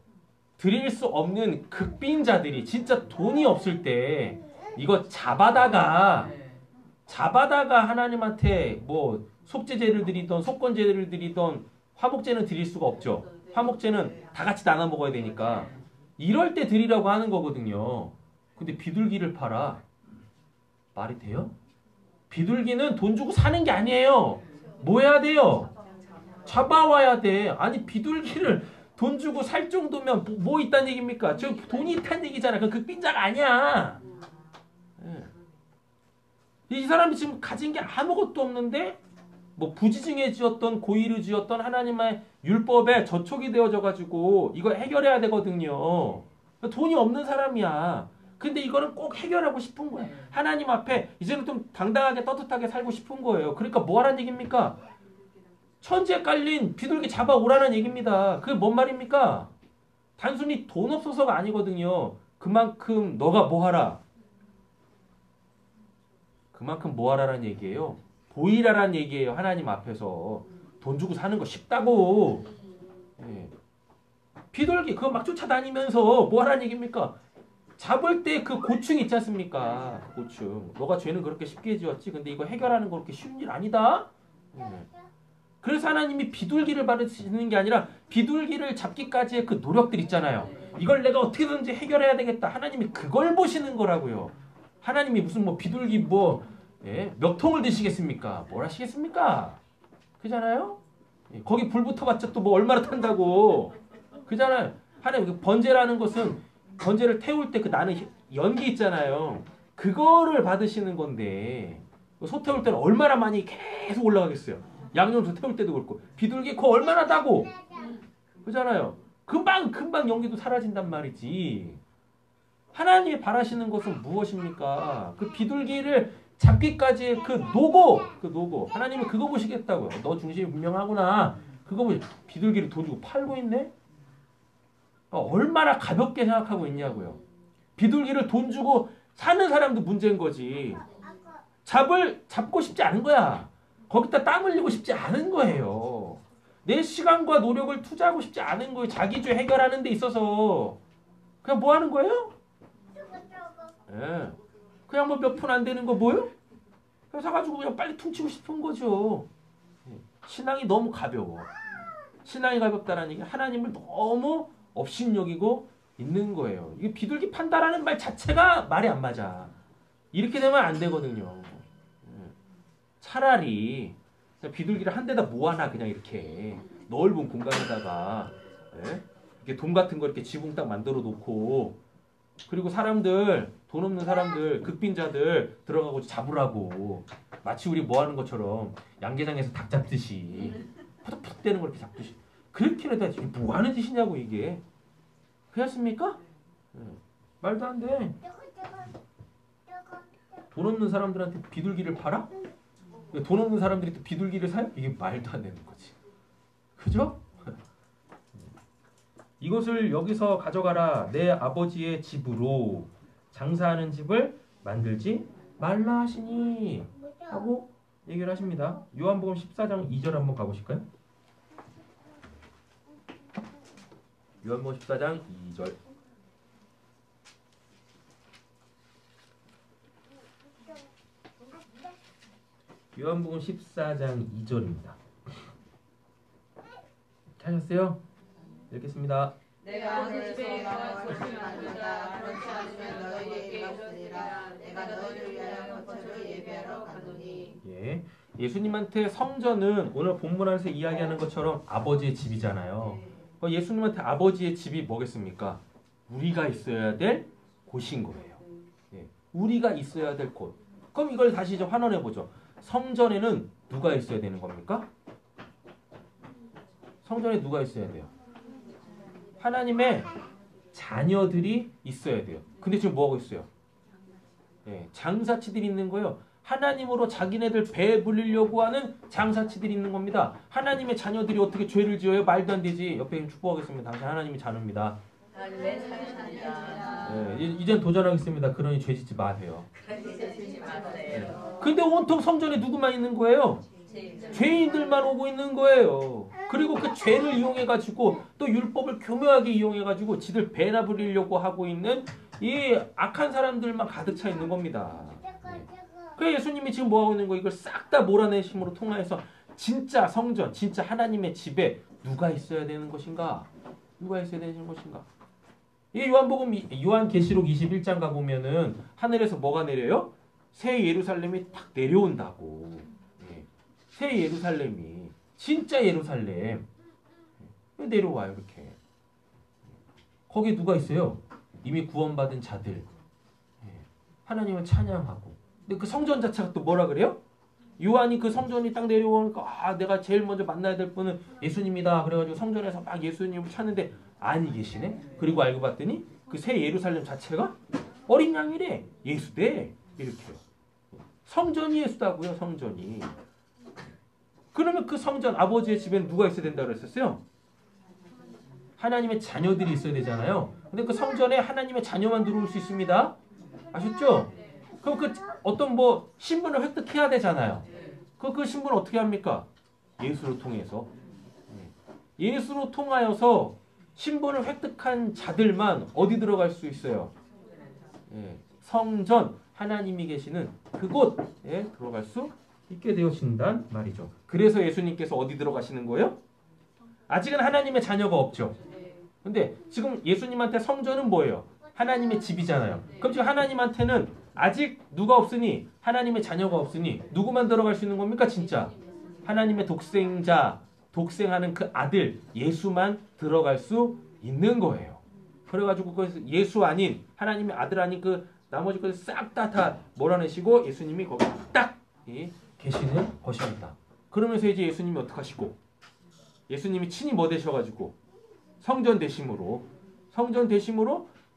드릴 수 없는 극빈자들이 진짜 돈이 없을 때 이거 잡아다가 하나님한테 뭐 속죄제를 드리던 속건제를 드리던 화목제는 드릴 수가 없죠. 화목제는 다 같이 나눠 먹어야 되니까 이럴 때 드리라고 하는 거거든요. 근데 비둘기를 팔아. 말이 돼요? 비둘기는 돈 주고 사는 게 아니에요. 뭐 해야 돼요? 잡아와야 돼. 아니 비둘기를 돈 주고 살 정도면 뭐 있다는 얘기입니까? 저 돈이 있다는 얘기잖아. 그 극빈자가 아니야. 예. 이 사람이 지금 가진 게 아무것도 없는데 뭐 부지중해지었던 고의르지었던 하나님의 율법에 저촉이 되어져 가지고 이거 해결해야 되거든요. 돈이 없는 사람이야. 근데 이거는 꼭 해결하고 싶은 거야. 하나님 앞에 이제는 좀 당당하게 떳떳하게 살고 싶은 거예요. 그러니까 뭐 하라는 얘기입니까? 천지에 깔린 비둘기 잡아오라는 얘기입니다. 그게 뭔 말입니까? 단순히 돈 없어서가 아니거든요. 그만큼 너가 뭐 하라? 그만큼 뭐 하라는 얘기예요? 보이라는 얘기예요. 하나님 앞에서. 돈 주고 사는 거 쉽다고. 예. 비둘기 그거 막 쫓아다니면서 뭐 하라는 얘기입니까? 잡을 때 그 고충 있지 않습니까? 그 고충. 너가 죄는 그렇게 쉽게 지었지. 근데 이거 해결하는 거 그렇게 쉬운 일 아니다. 예. 그래서 하나님이 비둘기를 받으시는 게 아니라 비둘기를 잡기까지의 그 노력들 있잖아요. 이걸 내가 어떻게든지 해결해야 되겠다. 하나님이 그걸 보시는 거라고요. 하나님이 무슨 뭐 비둘기 뭐 몇 통을 드시겠습니까? 뭘 하시겠습니까? 그잖아요. 예. 거기 불 붙어봤자 또 뭐 얼마나 탄다고. 그잖아요. 하나님 번제라는 것은 번제를 태울 때 그 나는 연기 있잖아요. 그거를 받으시는 건데 소 태울 때는 얼마나 많이 계속 올라가겠어요. 양념소 태울 때도 그렇고 비둘기 그거 얼마나 따고 그잖아요. 금방 연기도 사라진단 말이지. 하나님이 바라시는 것은 무엇입니까? 그 비둘기를 잡기까지의 그 노고 하나님은 그거 보시겠다고요. 너 중심이 분명하구나. 그거 보시. 비둘기를 돈 주고 팔고 있네. 얼마나 가볍게 생각하고 있냐고요. 비둘기를 돈 주고 사는 사람도 문제인 거지. 잡고 싶지 않은 거야. 거기다 땀 흘리고 싶지 않은 거예요. 내 시간과 노력을 투자하고 싶지 않은 거예요. 자기죄 해결하는 데 있어서. 그냥 뭐 하는 거예요? 예. 그냥 뭐 몇 푼 안 되는 거 뭐요? 그냥 사가지고 그냥 빨리 퉁치고 싶은 거죠. 신앙이 너무 가벼워. 신앙이 가볍다라는 얘기 하나님을 너무 업신여기고 있는 거예요. 이게 비둘기 판다라는 말 자체가 말이 안 맞아. 이렇게 되면 안 되거든요. 차라리 비둘기를 한 대다 모아놔. 그냥 이렇게 넓은 공간에다가 이렇게 돔 같은 거 이렇게 지붕 딱 만들어 놓고 그리고 사람들 돈 없는 사람들 극빈자들 들어가고 잡으라고 마치 우리 뭐 하는 것처럼 양계장에서 닭 잡듯이 푸득푸득 대는 거 이렇게 잡듯이 그렇게 해도 이게 뭐 하는 짓이냐고 이게. 그렇습니까? 말도 안 돼. 돈 없는 사람들한테 비둘기를 팔아? 돈 없는 사람들이 또 비둘기를 사요? 이게 말도 안 되는 거지. 그죠? 이것을 여기서 가져가라. 내 아버지의 집으로 장사하는 집을 만들지 말라 하시니 하고 얘기를 하십니다. 요한복음 14장 2절 한번 가보실까요? 요한복음 14장 2절. 요한복음 14장 2절입니다. 찾았어요? 읽겠습니다. 내가 내 집에 나와 것을 만든다. 그렇지 않으면 너희에게 없으리라. 내가 너희를 위하여 거처를 예비하러 가노니. 예, 예수님한테 성전은 오늘 본문 안에서 이야기하는 것처럼 아버지의 집이잖아요. 예수님한테 아버지의 집이 뭐겠습니까? 우리가 있어야 될 곳인 거예요. 예, 우리가 있어야 될 곳. 그럼 이걸 다시 좀 환원해 보죠. 성전에는 누가 있어야 되는 겁니까? 성전에 누가 있어야 돼요? 하나님의 자녀들이 있어야 돼요. 근데 지금 뭐하고 있어요? 예, 장사치들이 있는 거예요. 하나님으로 자기네들 배 불리려고 하는 장사치들이 있는 겁니다. 하나님의 자녀들이 어떻게 죄를 지어요? 말도 안 되지. 옆에 축복하겠습니다. 당신 하나님의 자녀입니다. 예, 이젠 도전하겠습니다. 그러니 죄 짓지 마세요. 근데 온통 성전에 누구만 있는 거예요? 죄인들만 오고 있는 거예요. 그리고 그 죄를 이용해가지고 또 율법을 교묘하게 이용해가지고 지들 배나 부리려고 하고 있는 이 악한 사람들만 가득 차 있는 겁니다. 그래서 예수님이 지금 뭐하고 있는 거예요? 이걸 싹 다 몰아내심으로 통하여서 진짜 성전, 진짜 하나님의 집에 누가 있어야 되는 것인가? 누가 있어야 되는 것인가? 이 요한계시록 21장 가보면은 하늘에서 뭐가 내려요? 새 예루살렘이 딱 내려온다고. 새 예루살렘이 진짜 예루살렘 내려와요. 이렇게 거기에 누가 있어요? 이미 구원받은 자들 하나님을 찬양하고. 근데 그 성전 자체가 또 뭐라 그래요? 요한이 그 성전이 딱 내려오니까 내가 제일 먼저 만나야 될 분은 예수님이다. 그래가지고 성전에서 막 예수님을 찾는데 아니 계시네. 그리고 알고 봤더니 그 새 예루살렘 자체가 어린 양이래. 예수대. 이렇게요. 성전이 예수다고요. 성전이. 그러면 그 성전 아버지의 집에는 누가 있어야 된다고 그랬었어요? 하나님의 자녀들이 있어야 되잖아요. 근데 그 성전에 하나님의 자녀만 들어올 수 있습니다. 아셨죠? 그럼 그 어떤 신분을 획득해야 되잖아요. 그 신분을 어떻게 합니까? 예수로 통해서. 예수로 통하여서 신분을 획득한 자들만 어디 들어갈 수 있어요? 성전, 하나님이 계시는 그곳에 들어갈 수 있게 되어진단 말이죠. 그래서 예수님께서 어디 들어가시는 거예요? 아직은 하나님의 자녀가 없죠. 근데 지금 예수님한테 성전은 뭐예요? 하나님의 집이잖아요. 그럼 지금 하나님한테는 아직 누가 없으니 하나님의 자녀가 없으니 누구만 들어갈 수 있는 겁니까? 진짜 하나님의 독생자, 독생하는 그 아들 예수만 들어갈 수 있는 거예요. 그래가지고 그 예수 아닌 하나님의 아들 아닌 그 나머지 것을 싹 다 몰아내시고 예수님이 거기 딱 계시는 것입니다. 그러면서 이제 예수님이 어떻게 하시고 예수님이 친히 뭐 되셔가지고 성전 되심으로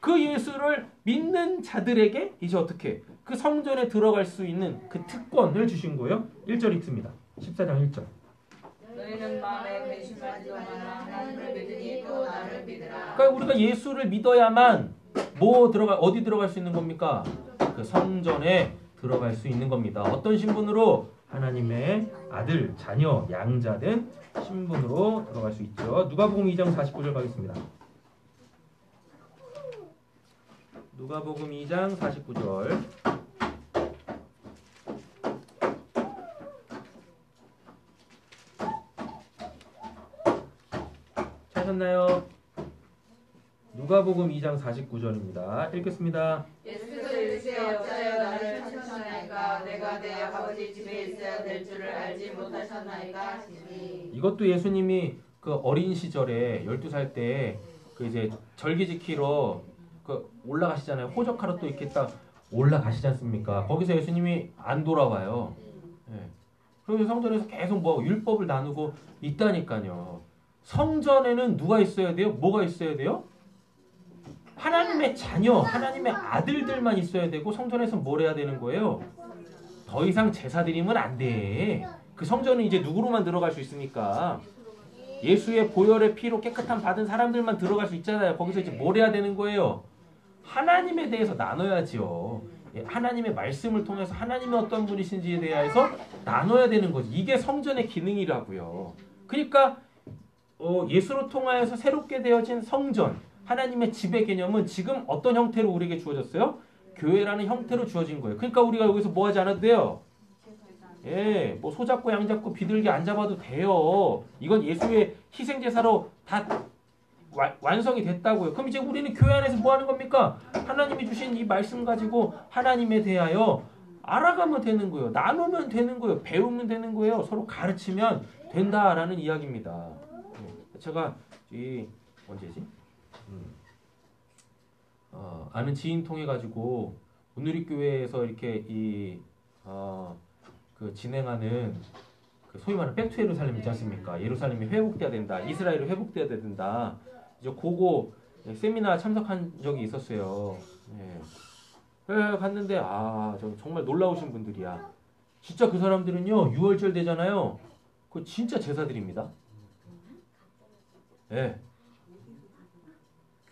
그 예수를 믿는 자들에게 이제 어떻게 그 성전에 들어갈 수 있는 그 특권을 주신 거예요. 1절 읽습니다. 14장 1절. 너희는 마음에 근심하지마라. 하나님을 믿으니 또 나를 믿으라. 그러니까 우리가 예수를 믿어야만 어디 들어갈 수 있는 겁니까? 그 성전에 들어갈 수 있는 겁니다. 어떤 신분으로? 하나님의 아들, 자녀, 양자된 신분으로 들어갈 수 있죠. 누가복음 2장 49절 가겠습니다. 누가복음 2장 49절. 찾았나요? 누가복음 2장 49절입니다. 읽겠습니다. 예수께서 이르시되 어찌하여 나를 찾으셨나이까? 내가 내 아버지 집에 있어야 될 줄을 알지 못하셨나이까 하시니. 이것도 예수님이 그 어린 시절에 12살 때 그 이제 절기 지키러 그 올라가시잖아요. 호적하러 또 이렇게 딱 올라가시지 않습니까? 거기서 예수님이 안 돌아와요. 그래서 성전에서 계속 율법을 나누고 있다니까요. 성전에는 누가 있어야 돼요? 뭐가 있어야 돼요? 하나님의 자녀, 하나님의 아들들만 있어야 되고 성전에서 뭘 해야 되는 거예요? 더 이상 제사 드리면 안 돼. 그 성전은 이제 누구로만 들어갈 수 있으니까 예수의 보혈의 피로 깨끗함 받은 사람들만 들어갈 수 있잖아요. 거기서 이제 뭘 해야 되는 거예요? 하나님에 대해서 나눠야지요. 하나님의 말씀을 통해서 하나님이 어떤 분이신지에 대해서 나눠야 되는 거지. 이게 성전의 기능이라고요. 그러니까 예수로 통하여서 새롭게 되어진 성전, 하나님의 집의 개념은 지금 어떤 형태로 우리에게 주어졌어요? 교회라는 형태로 주어진 거예요. 그러니까 우리가 여기서 뭐 하지 않아도 돼요. 소 잡고 양 잡고 비둘기 안 잡아도 돼요. 이건 예수의 희생제사로 다 완성이 됐다고요. 그럼 이제 우리는 교회 안에서 뭐 하는 겁니까? 하나님이 주신 이 말씀 가지고 하나님에 대하여 알아가면 되는 거예요. 나누면 되는 거예요. 배우면 되는 거예요. 서로 가르치면 된다라는 이야기입니다. 제가 언제지? 아는 지인 통해 가지고 오누리 교회에서 이렇게 그 진행하는 그 소위 말하는 백투 예루살렘 있지 않습니까? 예루살렘이 회복돼야 된다. 이스라엘이 회복돼야 된다. 이제 그거 세미나 참석한 적이 있었어요. 갔는데 정말 놀라우신 분들이야. 진짜 그 사람들은요 6월절 되잖아요. 그거 진짜 제사드립니다.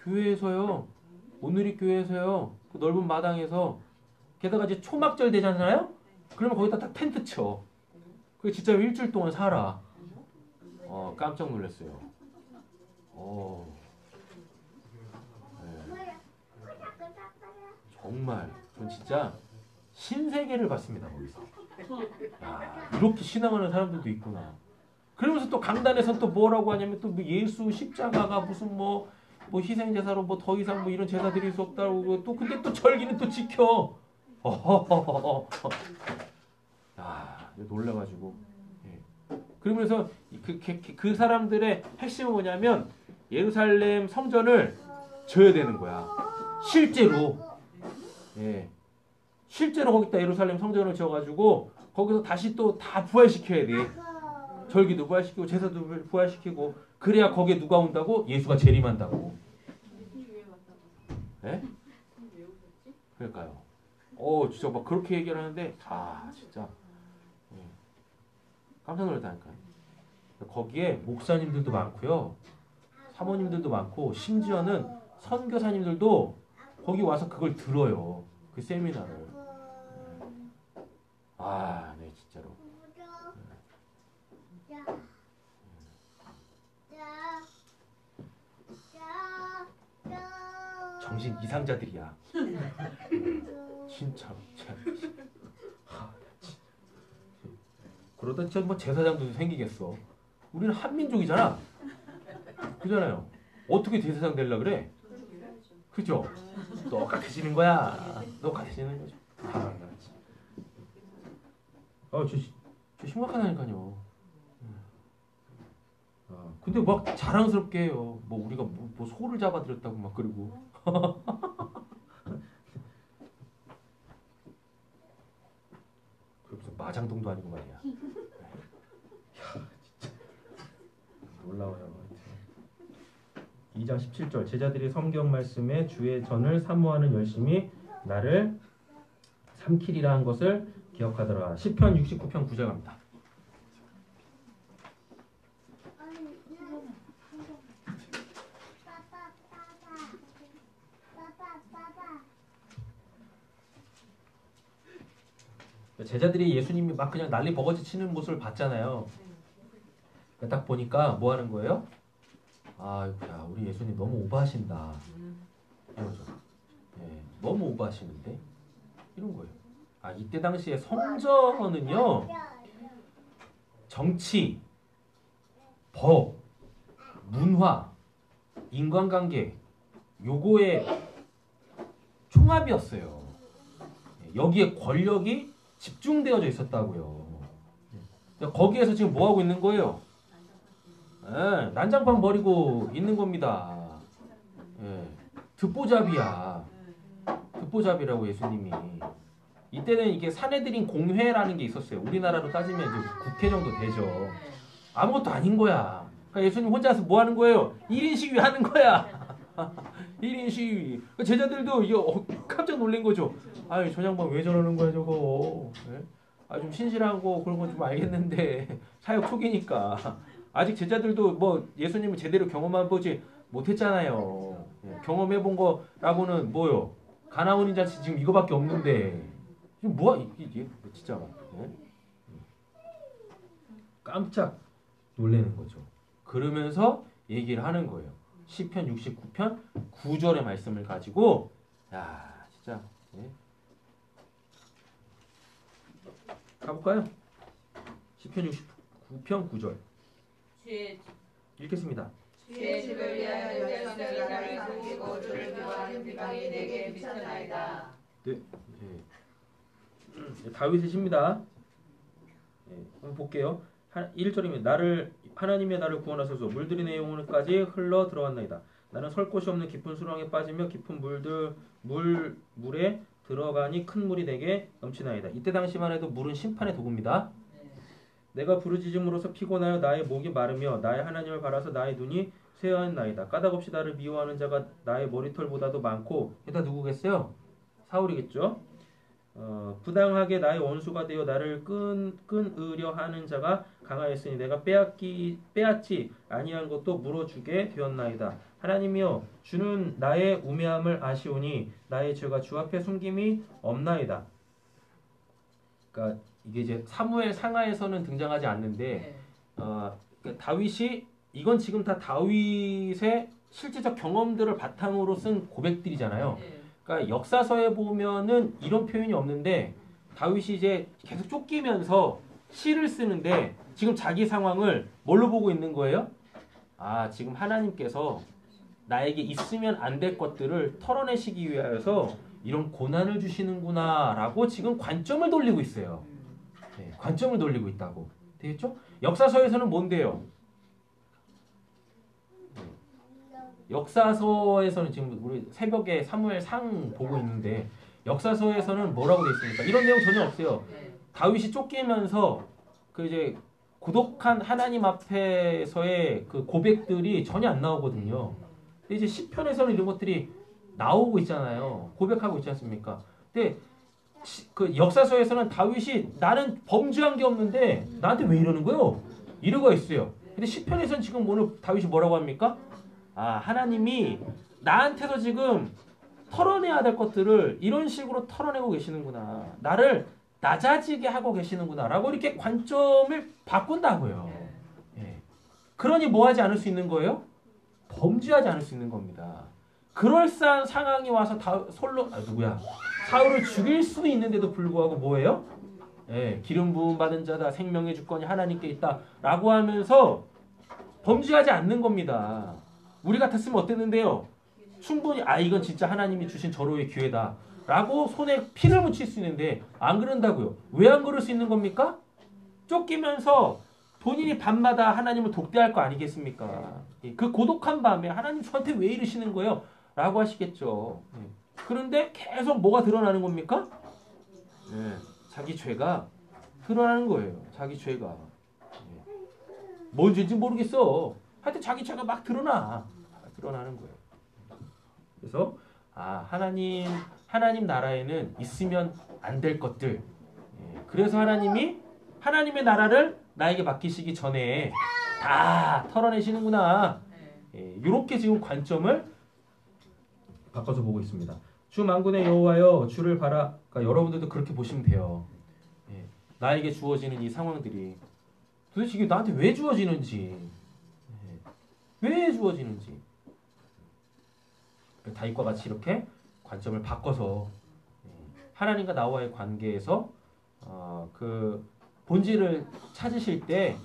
교회에서요, 오누리 교회에서요, 그 넓은 마당에서 게다가 이제 초막절 되잖아요. 그러면 거기다 딱 텐트 쳐. 그 진짜 일주일 동안 살아. 깜짝 놀랐어요. 네. 정말 전 진짜 신세계를 봤습니다. 거기서. 이렇게 신앙하는 사람들도 있구나. 그러면서 또 강단에서 또 뭐라고 하냐면 또 뭐 예수 십자가가 무슨 뭐 희생 제사로 뭐 더 이상 뭐 이런 제사 드릴 수 없다고 또 근데 또 절기는 또 지켜. 놀라가지고. 그러면서 그 사람들의 핵심은 뭐냐면 예루살렘 성전을 져야 되는 거야. 실제로. 실제로 거기다 예루살렘 성전을 지어가지고 거기서 다시 또 다 부활시켜야 돼. 절기도 부활시키고 제사도 부활시키고 그래야 거기에 누가 온다고? 예수가 재림한다고. 네? 그러니까요. 진짜 막 그렇게 얘기를 하는데 진짜 깜짝 놀랐다니까요. 거기에 목사님들도 많고요. 사모님들도 많고 심지어는 선교사님들도 거기 와서 그걸 들어요. 그 세미나를. 네, 진짜로. 정신 이상자들이야. 진짜. 그러다 진짜 뭐 제사장도 생기겠어. 우리는 한민족이잖아. 그잖아요. 어떻게 제사장 되려고 그래? 그죠? 똑같아지는 거야. 똑같아지는 거죠. 저 심각하다니까요. 근데 막 자랑스럽게 해요. 뭐 우리가 뭐 소를 잡아들였다고 막 그러고. 그래서 마장동도 아니고 말이야. 진짜 놀라워요. 2장 17절 제자들이 성경 말씀에 주의 전을 사모하는 열심이 나를 삼키리라 한 것을 기억하더라. 시편 69편 9절 갑니다. 제자들이 예수님이 막 그냥 난리 버거지 치는 모습을 봤잖아요. 딱 보니까 뭐 하는 거예요? 야, 우리 예수님 너무 오버하신다. 이러죠. 너무 오버하시는데? 이런 거예요. 이때 당시에 성전은요, 정치, 법, 문화, 인간관계, 요거의 총합이었어요. 여기에 권력이 집중되어져 있었다고요. 거기에서 지금 뭐 하고 있는 거예요? 난장판 버리고 있는 겁니다. 듣보잡이야. 듣보잡이라고 예수님이. 이때는 이게 사내들인 공회라는 게 있었어요. 우리나라로 따지면 이제 국회 정도 되죠. 아무것도 아닌 거야. 그러니까 예수님 혼자서 뭐 하는 거예요? 1인 시위 하는 거야. 1인 시위. 제자들도 이게 깜짝 놀란 거죠. 저 양반 왜 저러는 거야 저거. 좀 신실하고 그런 건 좀 알겠는데 사역 초기니까. 아직 제자들도 뭐 예수님을 제대로 경험해보지 못했잖아요. 경험해본 거라고는 뭐요? 가나온인 잔치 지금 이거밖에 없는데 지금 뭐야 이게 진짜 깜짝 놀라는 거죠. 그러면서 얘기를 하는 거예요. 시편 69편 9절의 말씀을 가지고 진짜 가볼까요? 시편 69편 9절 읽겠습니다. 주의 집을 위하여 백성이 나를 섬기고 주를 기뻐하는 비방이 내게 미쳤나이다. 다윗의 시입니다. 한번 볼게요. 1절이면 하나님의 나를 구원하소서 물들이 내 영혼까지 흘러 들어왔나이다. 나는 설 곳이 없는 깊은 수렁에 빠지며 깊은 물에 들어가니 큰 물이 내게 넘치나이다. 이때 당시만 해도 물은 심판의 도구입니다. 내가 부르짖음으로써 피곤하여 나의 목이 마르며 나의 하나님을 바라서 나의 눈이 쇠하였나이다. 까닭없이 나를 미워하는 자가 나의 머리털보다도 많고 이다 누구겠어요? 사울이겠죠. 부당하게 나의 원수가 되어 나를 끊으려 하는 자가 강하였으니 내가 빼앗지 아니한 것도 물어주게 되었나이다. 하나님이여 주는 나의 우매함을 아시오니 나의 죄가 주 앞에 숨김이 없나이다. 그러니까 이게 이제 사무엘 상하에서는 등장하지 않는데 그러니까 다윗이 이건 지금 다 다윗의 실제적 경험들을 바탕으로 쓴 고백들이잖아요. 그러니까 역사서에 보면은 이런 표현이 없는데 다윗이 이제 계속 쫓기면서 시를 쓰는데 지금 자기 상황을 뭘로 보고 있는 거예요? 아, 지금 하나님께서 나에게 있으면 안 될 것들을 털어내시기 위하여서 이런 고난을 주시는구나 라고 지금 관점을 돌리고 있어요. 네, 관점을 돌리고 있다고. 되겠죠? 역사서에서는 뭔데요? 역사서에서는 지금 우리 새벽에 사무엘 상 보고 있는데 역사서에서는 뭐라고 돼 있습니까? 이런 내용 전혀 없어요. 다윗이 쫓기면서 그 이제 고독한 하나님 앞에서의 그 고백들이 전혀 안 나오거든요. 근데 이제 시편에서는 이런 것들이 나오고 있잖아요. 고백하고 있지 않습니까? 근데 그 역사서에서는 다윗이 나는 범죄한 게 없는데 나한테 왜 이러는 거요? 이러고 있어요. 근데 시편에서는 지금 오늘 다윗이 뭐라고 합니까? 아, 하나님이 나한테서 지금 털어내야 될 것들을 이런 식으로 털어내고 계시는구나. 나를 낮아지게 하고 계시는구나. 라고 이렇게 관점을 바꾼다고요. 예. 그러니 뭐 하지 않을 수 있는 거예요? 범죄하지 않을 수 있는 겁니다. 그럴싸한 상황이 와서 사울을 죽일 수도 있는데도 불구하고 뭐예요? 예, 기름 부음 받은 자다. 생명의 주권이 하나님께 있다. 라고 하면서 범죄하지 않는 겁니다. 우리 같았으면 어땠는데요? 충분히 이건 진짜 하나님이 주신 절호의 기회다 라고 손에 피를 묻힐 수 있는데 안 그런다고요. 왜 안 그럴 수 있는 겁니까? 쫓기면서 본인이 밤마다 하나님을 독대할 거 아니겠습니까? 그 고독한 밤에 하나님 저한테 왜 이러시는 거예요? 라고 하시겠죠. 그런데 계속 뭐가 드러나는 겁니까? 자기 죄가 드러나는 거예요. 자기 죄가. 뭔지인지 모르겠어. 하여튼 자기 죄가 막 드러나는 거예요. 그래서 하나님 나라에는 있으면 안 될 것들. 그래서 하나님의 나라를 나에게 맡기시기 전에 다 털어내시는구나. 이렇게 지금 관점을 바꿔서 보고 있습니다. 주 만군의 여호와여 주를 바라. 그러니까 여러분들도 그렇게 보시면 돼요. 나에게 주어지는 이 상황들이 도대체 이게 나한테 왜 주어지는지. 왜 주어지는지. 다윗과 같이 이렇게 관점을 바꿔서 하나님과 나와의 관계에서 그 본질을 찾으실 때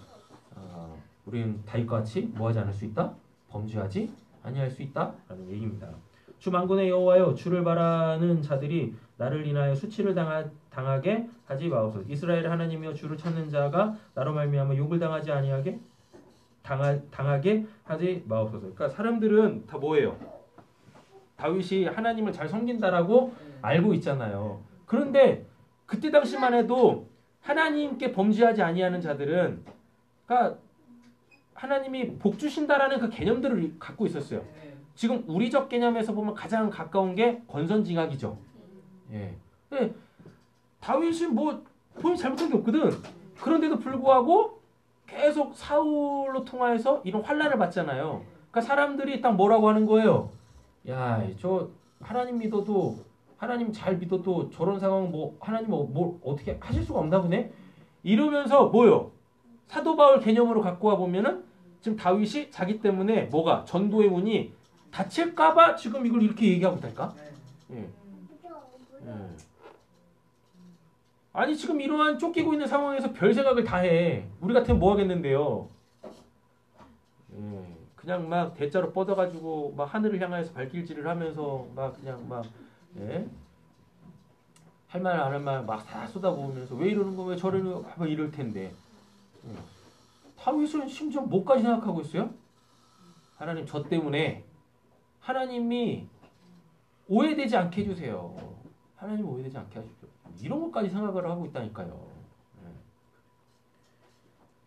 우리는 다윗과 같이 뭐하지 않을 수 있다? 범죄하지 아니할 수 있다라는 얘기입니다. 주 만군의 여호와여 주를 바라는 자들이 나를 인하여 수치를 당하게 하지 마옵소서. 이스라엘의 하나님이여 주를 찾는 자가 나로 말미암아 욕을 당하지 아니하게 당하게 하지 마옵소서. 그러니까 사람들은 다 뭐예요? 다윗이 하나님을 잘 섬긴다라고 알고 있잖아요. 그런데 그때 당시만 해도 하나님께 범죄하지 아니하는 자들은 그러니까 하나님이 복 주신다라는 그 개념들을 갖고 있었어요. 지금 우리적 개념에서 보면 가장 가까운 게 권선징악이죠. 근데 다윗이 뭐 본인이 잘못한 게 없거든. 그런데도 불구하고 계속 사울로 통하여서 이런 환난을 받잖아요. 그러니까 사람들이 딱 뭐라고 하는 거예요? 야, 저 하나님 믿어도 하나님 잘 믿어도 저런 상황 뭐 하나님 뭐 어떻게 하실 수가 없나 보네. 이러면서 뭐요? 사도 바울 개념으로 갖고 와 보면은 지금 다윗이 자기 때문에 뭐가 전도의 문이 닫힐까봐 지금 이걸 이렇게 얘기하고 있다니까. 아니 지금 이러한 쫓기고 있는 상황에서 별 생각을 다 해. 우리 같으면 뭐 하겠는데요? 그냥 막 대자로 뻗어가지고 막 하늘을 향해서 발길질을 하면서 막 그냥 막 할 말 안 할 말 막 다 쏟아부으면서 왜 이러는 거 왜 저러는 거 막 이럴 텐데 다윗은 심지어 뭐까지 생각하고 있어요? 하나님 저 때문에 하나님이 오해되지 않게 해주세요. 하나님 오해되지 않게 해주십시오. 이런 것까지 생각을 하고 있다니까요.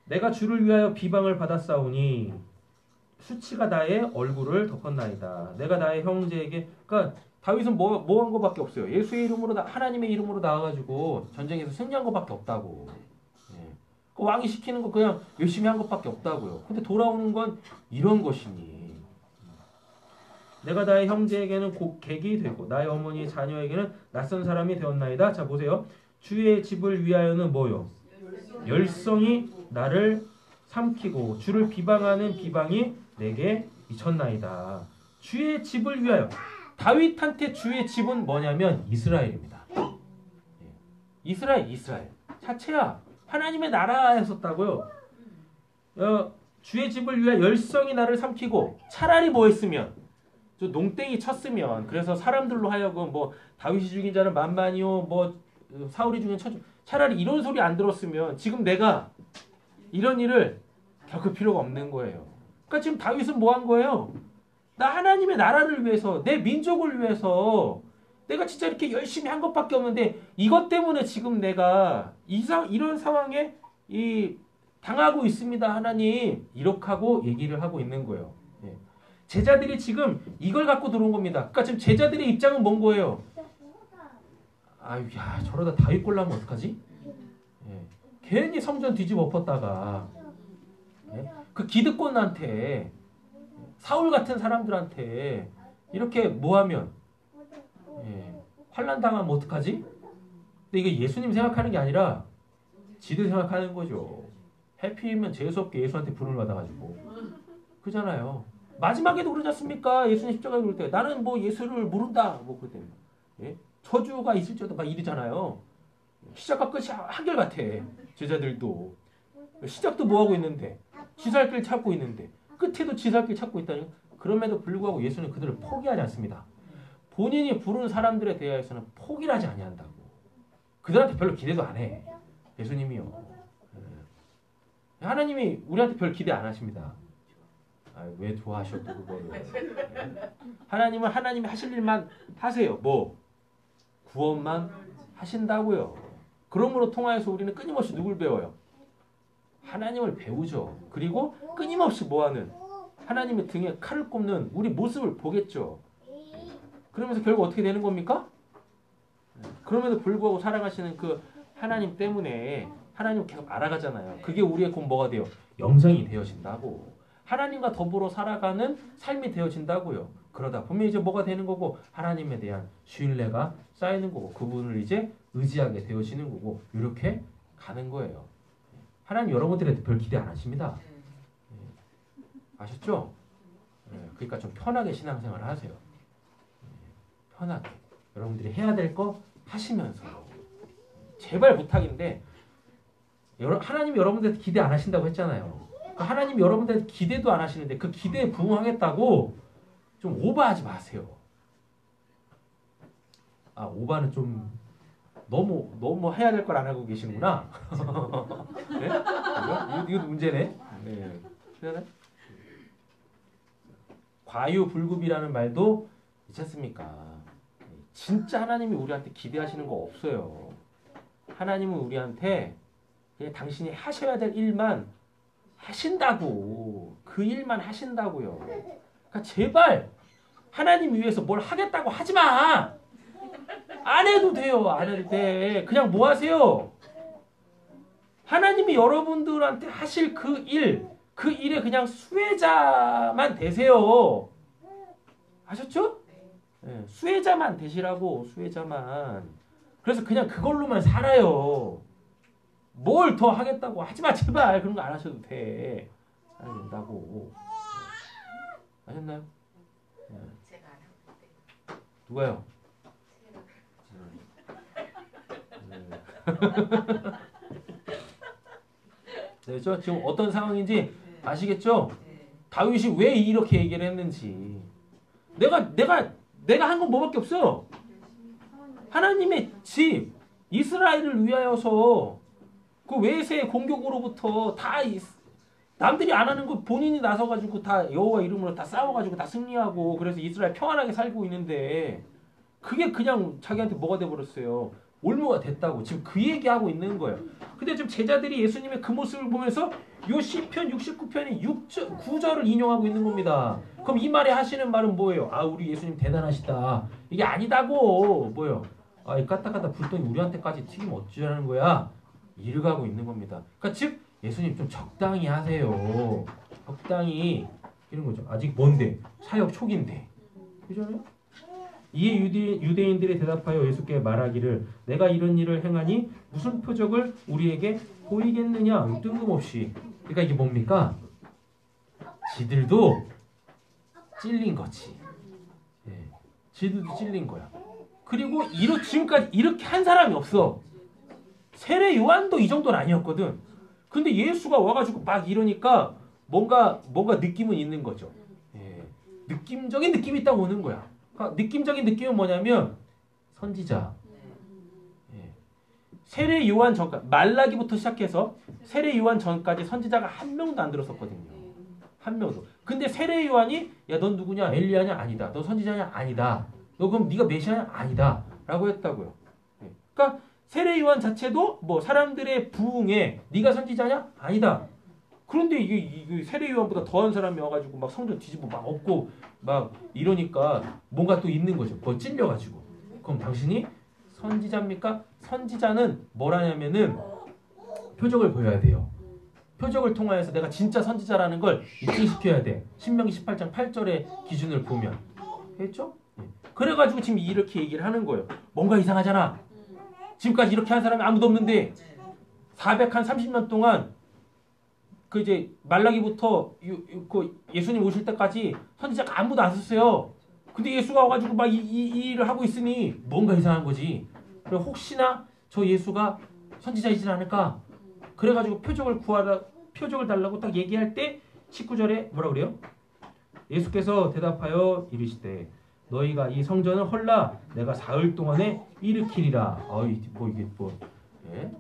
내가 주를 위하여 비방을 받았사오니 수치가 나의 얼굴을 덮었나이다. 내가 나의 형제에게 그러니까 다윗은 뭐 한 거밖에 없어요. 예수의 이름으로 하나님의 이름으로 나와가지고 전쟁에서 승리한 거밖에 없다고. 그 왕이 시키는 거 그냥 열심히 한 것밖에 없다고요. 근데 돌아오는 건 이런 것이니 내가 나의 형제에게는 곧 객이 되고 나의 어머니의 자녀에게는 낯선 사람이 되었나이다. 자 보세요. 주의 집을 위하여는 뭐요? 열성이 나를 삼키고 주를 비방하는 비방이 내게 미쳤나이다. 주의 집을 위하여. 다윗한테 주의 집은 뭐냐면 이스라엘입니다. 이스라엘 자체야 하나님의 나라였었다고요. 주의 집을 위하여 열성이 나를 삼키고 차라리 뭐 했으면 저 농땡이 쳤으면 그래서 사람들로 하여금 뭐 다윗이 죽인 자는 만만이요 뭐 사울이 죽인 천주 차라리 이런 소리 안 들었으면 지금 내가 이런 일을 겪을 필요가 없는 거예요. 그러니까 지금 다윗은 뭐 한 거예요? 나 하나님의 나라를 위해서 내 민족을 위해서 내가 진짜 이렇게 열심히 한 것밖에 없는데 이것 때문에 지금 내가 이런 상황에 당하고 있습니다. 하나님 이렇게 하고 얘기를 하고 있는 거예요. 예. 제자들이 지금 이걸 갖고 들어온 겁니다. 그러니까 지금 제자들의 입장은 뭔 거예요? 아유 야 저러다 다윗 꼴나면 어떡하지? 예. 괜히 성전 뒤집어 엎었다가 예? 그 기득권한테 사울 같은 사람들한테 이렇게 뭐하면 환난 당하면 어떡하지? 근데 이게 예수님 생각하는 게 아니라 지들 생각하는 거죠. 해피면 재수없게 예수한테 분을 받아가지고 그잖아요. 마지막에도 그러지 않습니까? 예수님 십자가에 그럴 때 나는 뭐 예수를 모른다 뭐 그럴 때 예? 저주가 있을지어도 막 이러잖아요. 시작과 끝이 한결같아. 제자들도 시작도 뭐하고 있는데 지살길 찾고 있는데 끝에도 지살길 찾고 있다니. 그럼에도 불구하고 예수는 그들을 포기하지 않습니다. 본인이 부른 사람들에 대해서는 포기를 하지 아니한다고. 그들한테 별로 기대도 안 해. 예수님이요. 하나님이 우리한테 별 기대 안 하십니다. 왜 좋아하셔 또 그거를. 하나님은 하나님이 하실 일만 하세요. 뭐 구원만 하신다고요. 그러므로 통하여서 우리는 끊임없이 누굴 배워요? 하나님을 배우죠. 그리고 끊임없이 뭐하는 하나님의 등에 칼을 꼽는 우리 모습을 보겠죠. 그러면서 결국 어떻게 되는 겁니까? 그럼에도 불구하고 살아가시는 그 하나님 때문에 하나님을 계속 알아가잖아요. 그게 우리의 곧 뭐가 돼요? 영성이 되어진다고. 하나님과 더불어 살아가는 삶이 되어진다고요. 그러다 보면 이제 뭐가 되는 거고 하나님에 대한 신뢰가 쌓이는 거고 그분을 이제 의지하게 되어지는 거고 이렇게 가는 거예요. 하나님 여러분들한테 별 기대 안 하십니다. 아셨죠? 그러니까 좀 편하게 신앙생활을 하세요. 편하게. 여러분들이 해야 될 거 하시면서. 제발 부탁인데 하나님이 여러분들한테 기대 안 하신다고 했잖아요. 그러니까 하나님이 여러분들한테 기대도 안 하시는데 그 기대에 부응하겠다고 좀 오버하지 마세요. 오버는 좀 너무 해야 될 걸 안 하고 계시는구나. 네? 이거 문제네. 네. 그러네. 과유불급이라는 말도 있지 않습니까? 진짜 하나님이 우리한테 기대하시는 거 없어요. 하나님은 우리한테 그냥 당신이 하셔야 될 일만 하신다고. 그 일만 하신다고요. 그러니까 제발 하나님 위해서 뭘 하겠다고 하지 마. 안 해도 돼요. 안 해도 돼. 그냥 뭐 하세요? 하나님이 여러분들한테 하실 그 일에 그냥 수혜자만 되세요. 아셨죠? 네, 수혜자만 되시라고. 수혜자만. 그래서 그냥 그걸로만 살아요. 뭘 더 하겠다고 하지마 제발. 그런 거 안 하셔도 돼. 안 된다고. 아셨나요? 네. 제가 안 하고 누가요? 네, 저 지금 어떤 상황인지 아시겠죠? 다윗이 왜 이렇게 얘기를 했는지. 내가 한 건 뭐밖에 없어. 하나님의 집 이스라엘을 위하여서 그 외세의 공격으로부터 다 남들이 안 하는 거 본인이 나서가지고 다 여호와 이름으로 다 싸워가지고 다 승리하고 그래서 이스라엘 평안하게 살고 있는데 그게 그냥 자기한테 뭐가 돼버렸어요. 올무가 됐다고 지금 그 얘기하고 있는 거예요. 근데 지금 제자들이 예수님의 그 모습을 보면서 요 시편 69편의 9절을 인용하고 있는 겁니다. 그럼 이 말에 하시는 말은 뭐예요? 우리 예수님 대단하시다. 이게 아니다고. 뭐예요? 이 까딱까딱 불똥이 우리한테까지 튀기면 어쩌라는 거야? 이를 가고 있는 겁니다. 그러니까 즉 예수님 좀 적당히 하세요. 적당히 이런 거죠. 아직 뭔데? 사역 초기인데. 그잖아요? 이에 유대인들이 대답하여 예수께 말하기를 내가 이런 일을 행하니 무슨 표적을 우리에게 보이겠느냐. 뜬금없이. 그러니까 이게 뭡니까? 지들도 찔린 거지. 예, 지들도 찔린 거야. 그리고 지금까지 이렇게 한 사람이 없어. 세례 요한도 이 정도는 아니었거든. 근데 예수가 와가지고 막 이러니까 뭔가 느낌은 있는 거죠. 예, 느낌적인 느낌이 딱 오는 거야. 그러니까 느낌적인 느낌은 뭐냐면 선지자. 예, 세례 요한 전까지 말라기부터 시작해서 세례 요한 전까지 선지자가 한 명도 안 들었었거든요. 한 명도. 근데 세례 요한이 야, 넌 누구냐? 엘리야냐? 아니다. 너 선지자냐? 아니다. 너 그럼 네가 메시아냐? 아니다. 라고 했다고요. 예, 그러니까 세례 요한 자체도 뭐 사람들의 부흥에 네가 선지자냐? 아니다. 그런데 이게 세례 요한보다 더한 사람이 와가지고 막 성전 뒤집어 막 엎고 막 이러니까 뭔가 또 있는 거죠. 뭐 찔려가지고. 그럼 당신이 선지자입니까? 선지자는 뭐라냐면은 표적을 보여야 돼요. 표적을 통하여서 내가 진짜 선지자라는 걸 입증시켜야 돼. 신명기 18장 8절의 기준을 보면. 했죠? 그래가지고 지금 이렇게 얘기를 하는 거예요. 뭔가 이상하잖아. 지금까지 이렇게 한 사람이 아무도 없는데 430년 동안 그 이제 말라기부터 예수님 오실 때까지 선지자가 아무도 안 썼어요. 근데 예수가 와가지고 막 이 일을 하고 있으니 뭔가 이상한 거지. 그래 혹시나 저 예수가 선지자이진 않을까? 그래가지고 표적을 달라고 딱 얘기할 때 19절에 뭐라 그래요? 예수께서 대답하여 이르시되 너희가 이 성전을 헐라 내가 사흘 동안에 일으키리라. 예?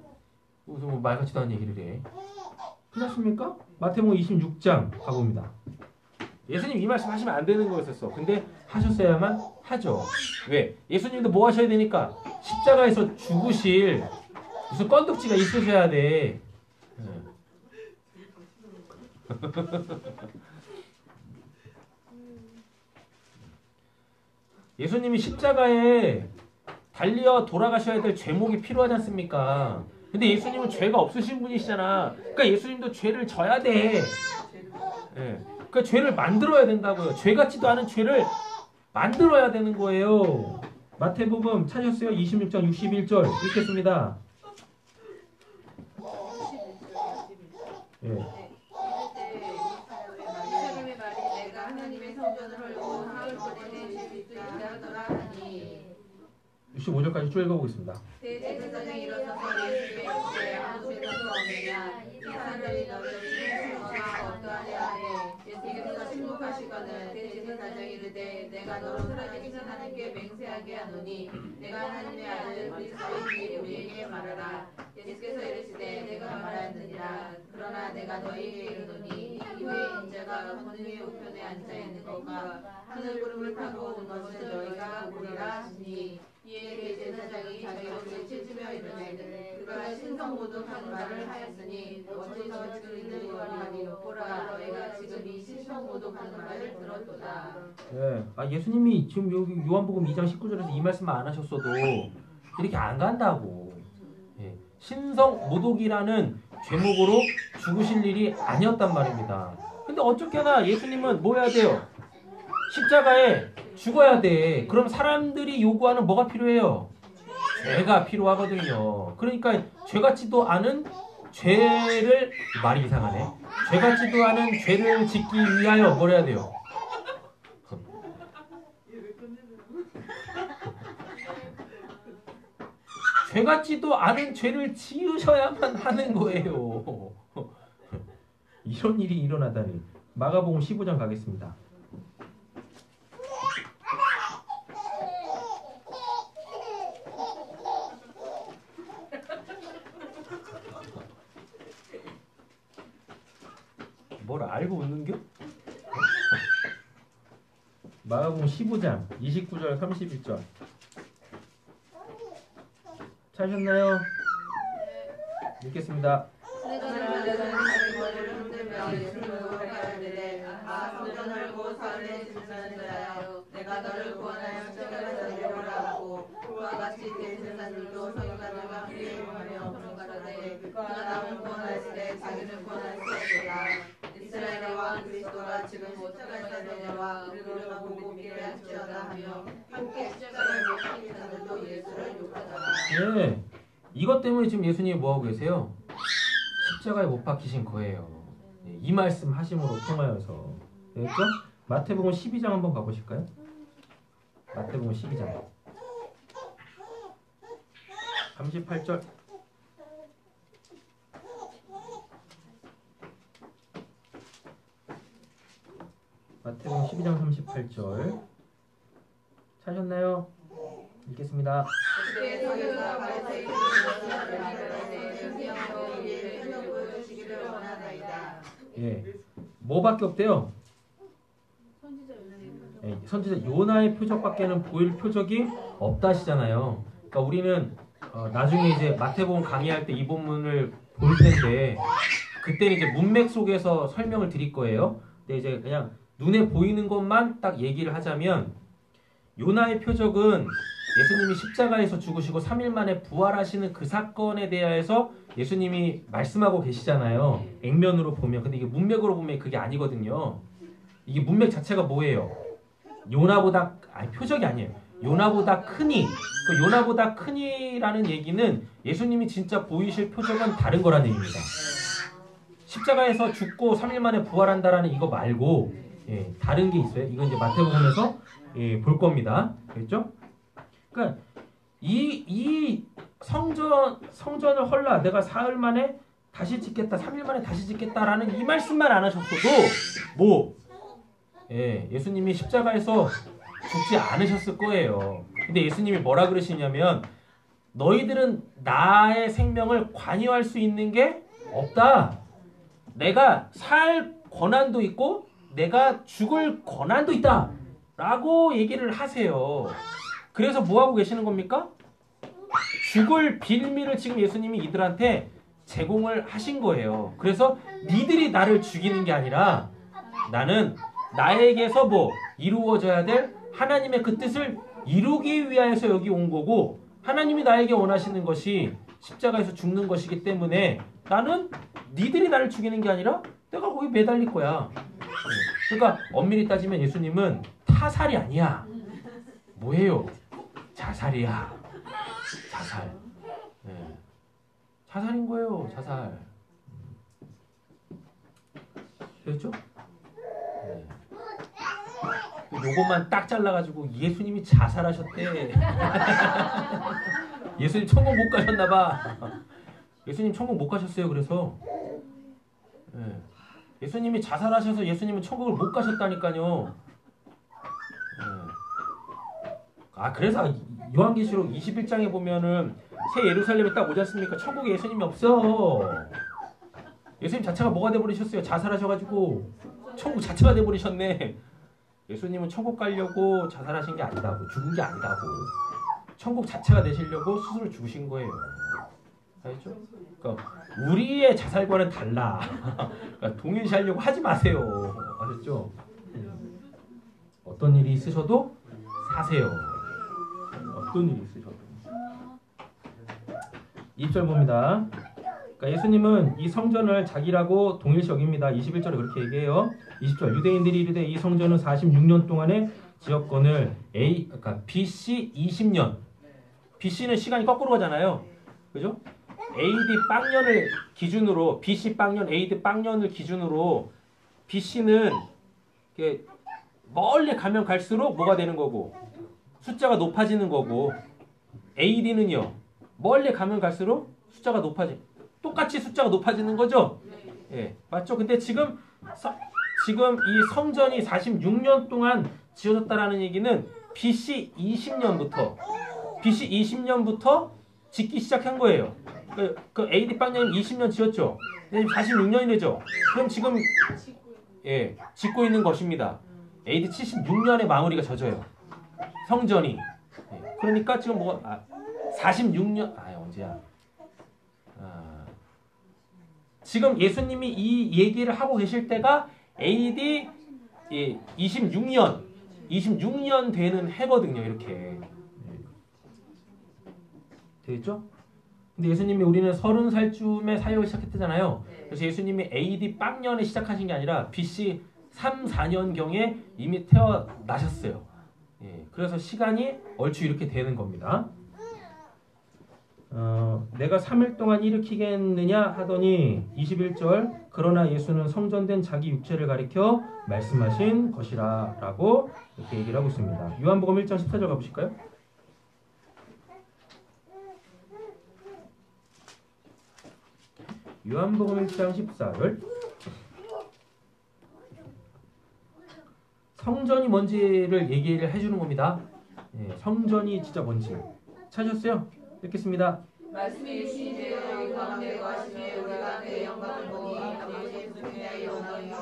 무슨 뭐 말 같지도 않은 얘기를 해. 괜찮습니까? 마태복음 26장 가봅니다. 예수님 이 말씀 하시면 안 되는 거였었어. 근데 하셨어야만 하죠. 왜? 예수님도 뭐 하셔야 되니까 십자가에서 죽으실 무슨 건덕지가 있으셔야 돼. 예수님이 십자가에 달려 돌아가셔야 될 죄목이 필요하지 않습니까? 근데 예수님은 죄가 없으신 분이시잖아. 그러니까 예수님도 죄를 져야 돼. 예. 그러니까 죄를 만들어야 된다고요. 죄 같지도 않은 죄를 만들어야 되는 거예요. 마태복음 찾으셨어요? 26장 61절 읽겠습니다. 예. 사람의 말이 내가 하나님의 성전을 헐고 사흘 동안에 쉴 수 있다 하더라 하니 65절까지 쭉 읽어보겠습니다. 대제사장이 일어서서 예수께 이르되 아무 죄도 없느냐 이 사람이 너를 침묵하가 어떠하냐 하되 예수께서 침묵하시거늘 대제사장이 이르되 내가 너로 살아계신 하나님께 맹세하게 하노니 내가 하나님의 아들 그리스도인지 우리에게 말하라. 예수께서 이르시되 내가 말하느니라. 그러나 내가 너희에게 이르노니 이후에 인자가 권능의 우편에 앉아 있는 것과 하늘 구름을 타고 온 것을 너희가 보리라 하시니 이에 대제사장이 자기 옷을 찢으며 이르되 그가 신성모독한 말을 하였으니 어찌서 들리는 요한이 보라 너희가 지금 이 신성모독하는 말을 들었도다. 예. 예수님이 지금 여기 요한복음 2장 19절에서 이 말씀만 안 하셨어도 이렇게 안 간다고. 예. 신성모독이라는 죄목으로 죽으실 일이 아니었단 말입니다. 근데 어쨌거나 예수님은 뭐 해야 돼요? 십자가에 죽어야 돼. 그럼 사람들이 요구하는 뭐가 필요해요? 죄가 필요하거든요. 그러니까 죄 같지도 않은 죄를 말이 이상하네. 죄 같지도 않은 죄를 짓기 위하여 뭘 해야 돼요? 죄 같지도 않은 죄를 지으셔야만 하는 거예요. 이런 일이 일어나다니. 마가복음 15장 가겠습니다. 뭘 알고 웃는겨? 마가복음 15장 29절 31절 찾으셨나요? 읽겠습니다. 내가 너를 구원하여 십자가에서 내려오라 하고 그와 같이 대제사장들도 서기관들과 함께 행하며 그러가라되 그가 남을 구원하실 때 자기를 구원할 수 없도다. 이스라엘의 왕 그리스도가 지금 십자가에서 내려와 우리를 보고 믿게 할지어다 하며 함께 십자가에 네. 이것 때문에 지금 예수님이 뭐하고 계세요? 십자가에 못 박히신 거예요. 네, 이 말씀 하심으로 통하여서. 됐죠? 마태복음 12장 한번 가보실까요? 마태복음 12장 38절. 마태복음 12장 38절 찾으셨나요? 읽겠습니다. 예, 뭐밖에 없대요? 예, 선지자 요나의 표적밖에는 보일 표적이 없다 하시잖아요. 그러니까 우리는 나중에 이제 마태복음 강의할 때 이 본문을 볼 텐데 그때는 이제 문맥 속에서 설명을 드릴 거예요. 근데 이제 그냥 눈에 보이는 것만 딱 얘기를 하자면 요나의 표적은 예수님이 십자가에서 죽으시고 3일 만에 부활하시는 그 사건에 대해서 예수님이 말씀하고 계시잖아요. 액면으로 보면. 근데 이게 문맥으로 보면 그게 아니거든요. 이게 문맥 자체가 뭐예요? 요나보다, 아니 표적이 아니에요. 요나보다 크니. 그 요나보다 크니라는 얘기는 예수님이 진짜 보이실 표적은 다른 거라는 얘기입니다. 십자가에서 죽고 3일 만에 부활한다라는 이거 말고 예, 다른 게 있어요. 이건 이제 마태복음에서 예, 볼 겁니다. 그렇죠? 그러니까 이 성전을 헐라 내가 사흘 만에 다시 짓겠다, 3일 만에 다시 짓겠다라는 이 말씀만 안 하셨어도 뭐 예, 예수님이 십자가에서 죽지 않으셨을 거예요. 근데 예수님이 뭐라 그러시냐면 너희들은 나의 생명을 관여할 수 있는 게 없다. 내가 살 권한도 있고 내가 죽을 권한도 있다. 라고 얘기를 하세요. 그래서 뭐하고 계시는 겁니까? 죽을 빌미를 지금 예수님이 이들한테 제공을 하신 거예요. 그래서 니들이 나를 죽이는 게 아니라 나는 나에게서 뭐 이루어져야 될 하나님의 그 뜻을 이루기 위하여서 여기 온 거고 하나님이 나에게 원하시는 것이 십자가에서 죽는 것이기 때문에 나는 니들이 나를 죽이는 게 아니라 내가 거기 매달릴 거야. 그러니까 엄밀히 따지면 예수님은 타살이 아니야. 뭐예요? 자살이야. 자살. 네. 자살인 거예요. 자살. 됐죠? 네. 요것만 딱 잘라가지고 예수님이 자살하셨대. 예수님 천국 못 가셨나봐. 예수님 천국 못 가셨어요. 그래서 네. 예수님이 자살하셔서 예수님은 천국을 못 가셨다니까요. 네. 아 그래서 요한계시록 21장에 보면은 새 예루살렘에 딱 오지 않습니까? 천국에 예수님이 없어. 예수님 자체가 뭐가 돼버리셨어요? 자살하셔가지고 천국 자체가 돼버리셨네. 예수님은 천국 가려고 자살하신 게 아니다고, 죽은 게 아니다고. 천국 자체가 되시려고 스스로 죽으신 거예요. 알죠? 그러니까 우리의 자살과는 달라. 그러니까 동일시하려고 하지 마세요. 아셨죠? 어떤 일이 있으셔도 사세요. 어떤 일이 있으셔도. 2절 봅니다. 그러니까 예수님은 이 성전을 자기라고 동일시 여깁니다. 21절에 그렇게 얘기해요. 20절 유대인들이 이르되 이 성전은 46년 동안의 지역권을 그러니까 BC 20년. BC는 시간이 거꾸로 가잖아요. 그죠? AD 빵년을 기준으로 BC 빵년, AD 빵년을 기준으로 BC는 멀리 가면 갈수록 뭐가 되는 거고 숫자가 높아지는 거고 AD는요 멀리 가면 갈수록 숫자가 똑같이 숫자가 높아지는 거죠. 예, 맞죠? 근데 지금 이 성전이 46년 동안 지어졌다라는 얘기는 BC 20년부터 짓기 시작한 거예요. 그 AD 빵년 20년 지었죠. 근데 46년이 되죠. 그럼 지금 예, 짓고 있는 것입니다. AD 76년에 마무리가 져져요. 성전이. 예, 그러니까 지금 46년 언제야? 지금 예수님이 이 얘기를 하고 계실 때가 AD 26년 되는 해거든요. 이렇게. 되겠죠? 근데 예수님이 우리는 30살쯤에 사역을 시작했잖아요. 그래서 예수님이 AD 빵년에 시작하신 게 아니라 BC 3, 4년경에 이미 태어나셨어요. 예, 그래서 시간이 얼추 이렇게 되는 겁니다. 내가 3일 동안 일으키겠느냐 하더니 21절 그러나 예수는 성전된 자기 육체를 가리켜 말씀하신 것이라 라고 이렇게 얘기를 하고 있습니다. 요한복음 1장 14절 가보실까요? 요한복음 1장 14절 성전이 뭔지를 얘기를 해주는 겁니다. 예, 성전이 진짜 뭔지 찾으셨어요? 읽겠습니다. 말씀이 신이되어 우리 가운데 거하시매 우리가 그의 영광을 보니 아버지 예수님의 영광이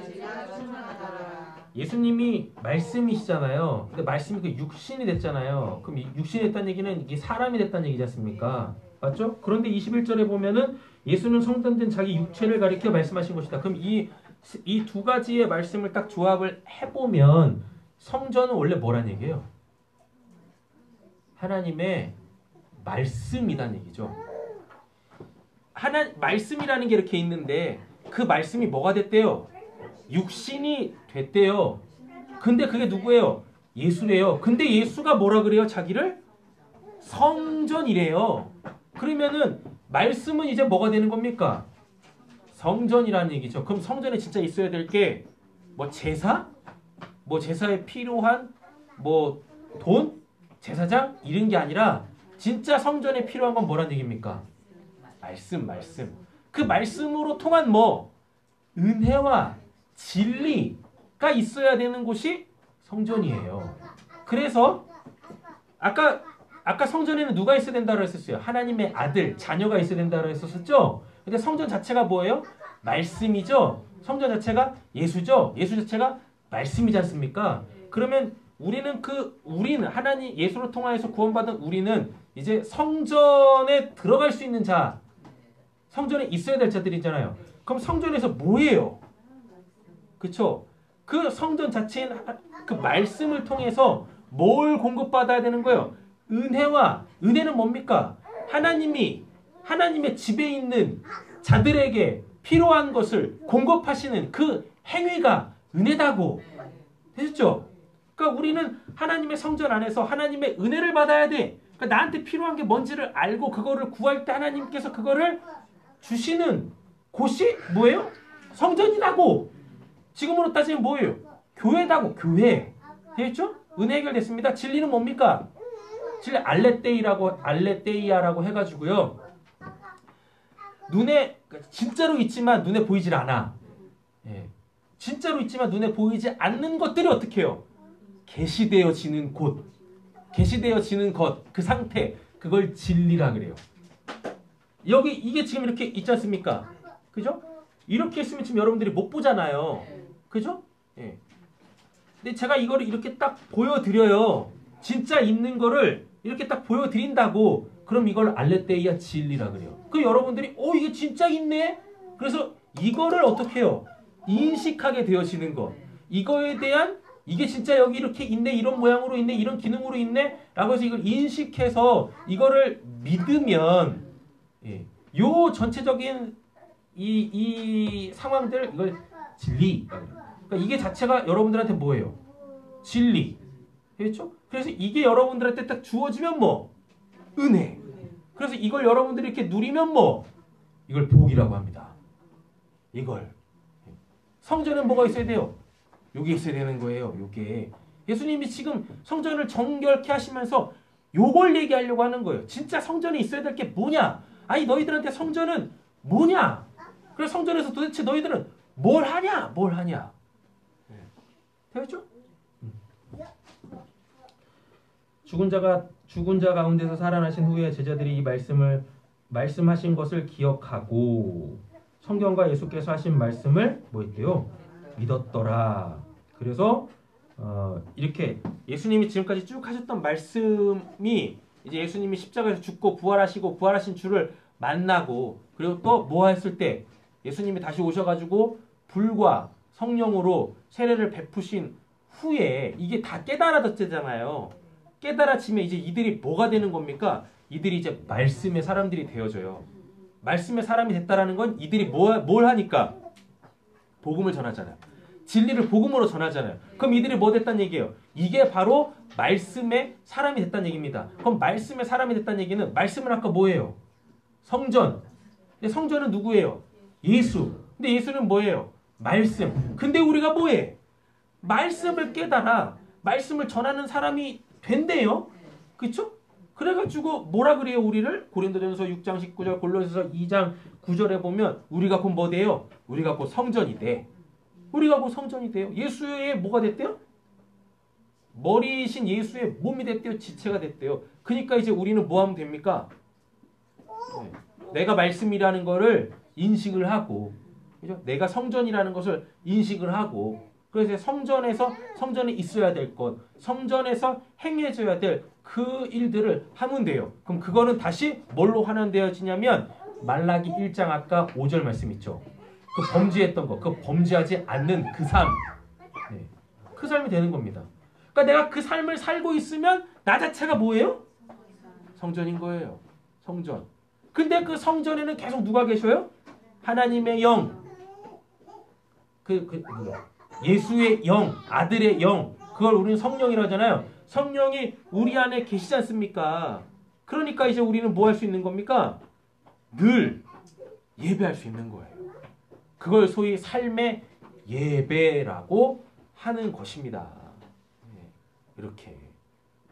우리가 충만하더라. 예수님이 말씀이시잖아요. 근데 말씀이 그 육신이 됐잖아요. 그럼 이 육신이 됐다는 얘기는 이게 사람이 됐다는 얘기지 않습니까? 맞죠? 그런데 21절에 보면은 예수는 성전된 자기 육체를 가리켜 말씀하신 것이다. 그럼 이 두 가지의 말씀을 딱 조합을 해보면 성전은 원래 뭐란 얘기예요? 하나님의 말씀이란 얘기죠. 말씀이라는 게 이렇게 있는데 그 말씀이 뭐가 됐대요? 육신이 됐대요. 근데 그게 누구예요? 예수래요. 근데 예수가 뭐라 그래요? 자기를? 성전이래요. 그러면은 말씀은 이제 뭐가 되는 겁니까? 성전이라는 얘기죠. 그럼 성전에 진짜 있어야 될 게 뭐 제사? 뭐 제사에 필요한 뭐 돈? 제사장? 이런 게 아니라 진짜 성전에 필요한 건 뭐란 얘기입니까? 말씀. 그 말씀으로 통한 뭐? 은혜와 진리가 있어야 되는 곳이 성전이에요. 그래서 아까 성전에는 누가 있어야 된다고 했었어요? 하나님의 아들, 자녀가 있어야 된다고 했었죠? 근데 성전 자체가 뭐예요? 말씀이죠? 성전 자체가 예수죠? 예수 자체가 말씀이지 않습니까? 그러면 우리는 하나님 예수를 통하여서 구원받은 우리는 이제 성전에 들어갈 수 있는 자, 성전에 있어야 될 자들이잖아요. 그럼 성전에서 뭐예요? 그쵸? 그 성전 자체인 그 말씀을 통해서 뭘 공급받아야 되는 거예요? 은혜는 뭡니까? 하나님의 집에 있는 자들에게 필요한 것을 공급하시는 그 행위가 은혜다고. 되셨죠? 그러니까 우리는 하나님의 성전 안에서 하나님의 은혜를 받아야 돼. 그러니까 나한테 필요한 게 뭔지를 알고 그거를 구할 때 하나님께서 그거를 주시는 곳이 뭐예요? 성전이라고. 지금으로 따지면 뭐예요? 교회다고. 교회. 되겠죠? 은혜 해결됐습니다. 진리는 뭡니까? 진리 알레테이아라고 해가지고요. 눈에 진짜로 있지만 눈에 보이질 않아. 예. 진짜로 있지만 눈에 보이지 않는 것들이 어떻게 해요? 계시되어지는 곳. 계시되어지는 것. 그 상태. 그걸 진리라 그래요. 여기 이게 지금 이렇게 있지 않습니까? 그죠? 이렇게 있으면 지금 여러분들이 못 보잖아요. 그죠? 예. 근데 제가 이거를 이렇게 딱 보여드려요. 진짜 있는 거를 이렇게 딱 보여드린다고. 그럼 이걸 알레테이아 진리라 그래요. 그 여러분들이 이게 진짜 있네? 그래서 이거를 어떻게 해요? 인식하게 되어지는 것. 이거에 대한 이게 진짜 여기 이렇게 있네, 이런 모양으로 있네, 이런 기능으로 있네 라고 해서 이걸 인식해서 이거를 믿으면 요 전체적인 이 상황들 이걸 진리. 그러니까 이게 자체가 여러분들한테 뭐예요? 진리. 그렇죠? 그래서 이게 여러분들한테 딱 주어지면 뭐? 은혜. 그래서 이걸 여러분들이 이렇게 누리면 뭐? 이걸 복이라고 합니다. 이걸. 성전에 뭐가 있어야 돼요? 요게 있어야 되는 거예요. 요게. 예수님이 지금 성전을 정결케 하시면서 요걸 얘기하려고 하는 거예요. 진짜 성전에 있어야 될 게 뭐냐? 아니 너희들한테 성전은 뭐냐? 그래서 성전에서 도대체 너희들은 뭘 하냐? 되겠죠? 죽은 자 가운데서 살아나신 후에 제자들이 이 말씀하신 것을 기억하고 성경과 예수께서 하신 말씀을 뭐 했대요? 믿었더라. 그래서 이렇게 예수님이 지금까지 쭉 하셨던 말씀이 이제 예수님이 십자가에서 죽고 부활하시고 부활하신 주를 만나고 그리고 또 뭐 했을 때 예수님이 다시 오셔가지고 불과 성령으로 세례를 베푸신 후에 이게 다 깨달아졌잖아요. 깨달아지면 이제 이들이 뭐가 되는 겁니까? 이들이 이제 말씀의 사람들이 되어져요. 말씀의 사람이 됐다라는 건 이들이 뭘 하니까? 복음을 전하잖아요. 진리를 복음으로 전하잖아요. 그럼 이들이 뭐 됐다는 얘기예요? 이게 바로 말씀의 사람이 됐다는 얘기입니다. 그럼 말씀의 사람이 됐다는 얘기는 말씀은 아까 뭐예요? 성전. 근데 성전은 누구예요? 예수. 근데 예수는 뭐예요? 말씀. 근데 우리가 뭐해? 말씀을 깨달아 말씀을 전하는 사람이 된대요. 그렇죠? 그래가지고 뭐라 그래요 우리를? 고린도전서 6장 19절 골로새서 2장 9절에 보면 우리가 곧 뭐 돼요? 우리가 곧 성전이 돼. 우리가 곧 성전이 돼요. 예수의 뭐가 됐대요? 머리이신 예수의 몸이 됐대요. 지체가 됐대요. 그러니까 이제 우리는 뭐 하면 됩니까? 내가 말씀이라는 거를 인식을 하고, 그죠? 내가 성전이라는 것을 인식을 하고, 그래서 성전에 있어야 될 것, 성전에서 행해져야 될 그 일들을 하면 돼요. 그럼 그거는 다시 뭘로 환원되어지냐면 말라기 1장 아까 5절 말씀 있죠. 그 범죄했던 거, 그 범죄하지 않는 그 삶, 네. 그 삶이 되는 겁니다. 그러니까 내가 그 삶을 살고 있으면 나 자체가 뭐예요? 성전인 거예요. 성전. 근데 그 성전에는 계속 누가 계셔요? 하나님의 영, 예수의 영, 아들의 영, 그걸 우리는 성령이라고 하잖아요. 성령이 우리 안에 계시지 않습니까? 그러니까 이제 우리는 뭐 할 수 있는 겁니까? 늘 예배할 수 있는 거예요. 그걸 소위 삶의 예배라고 하는 것입니다. 이렇게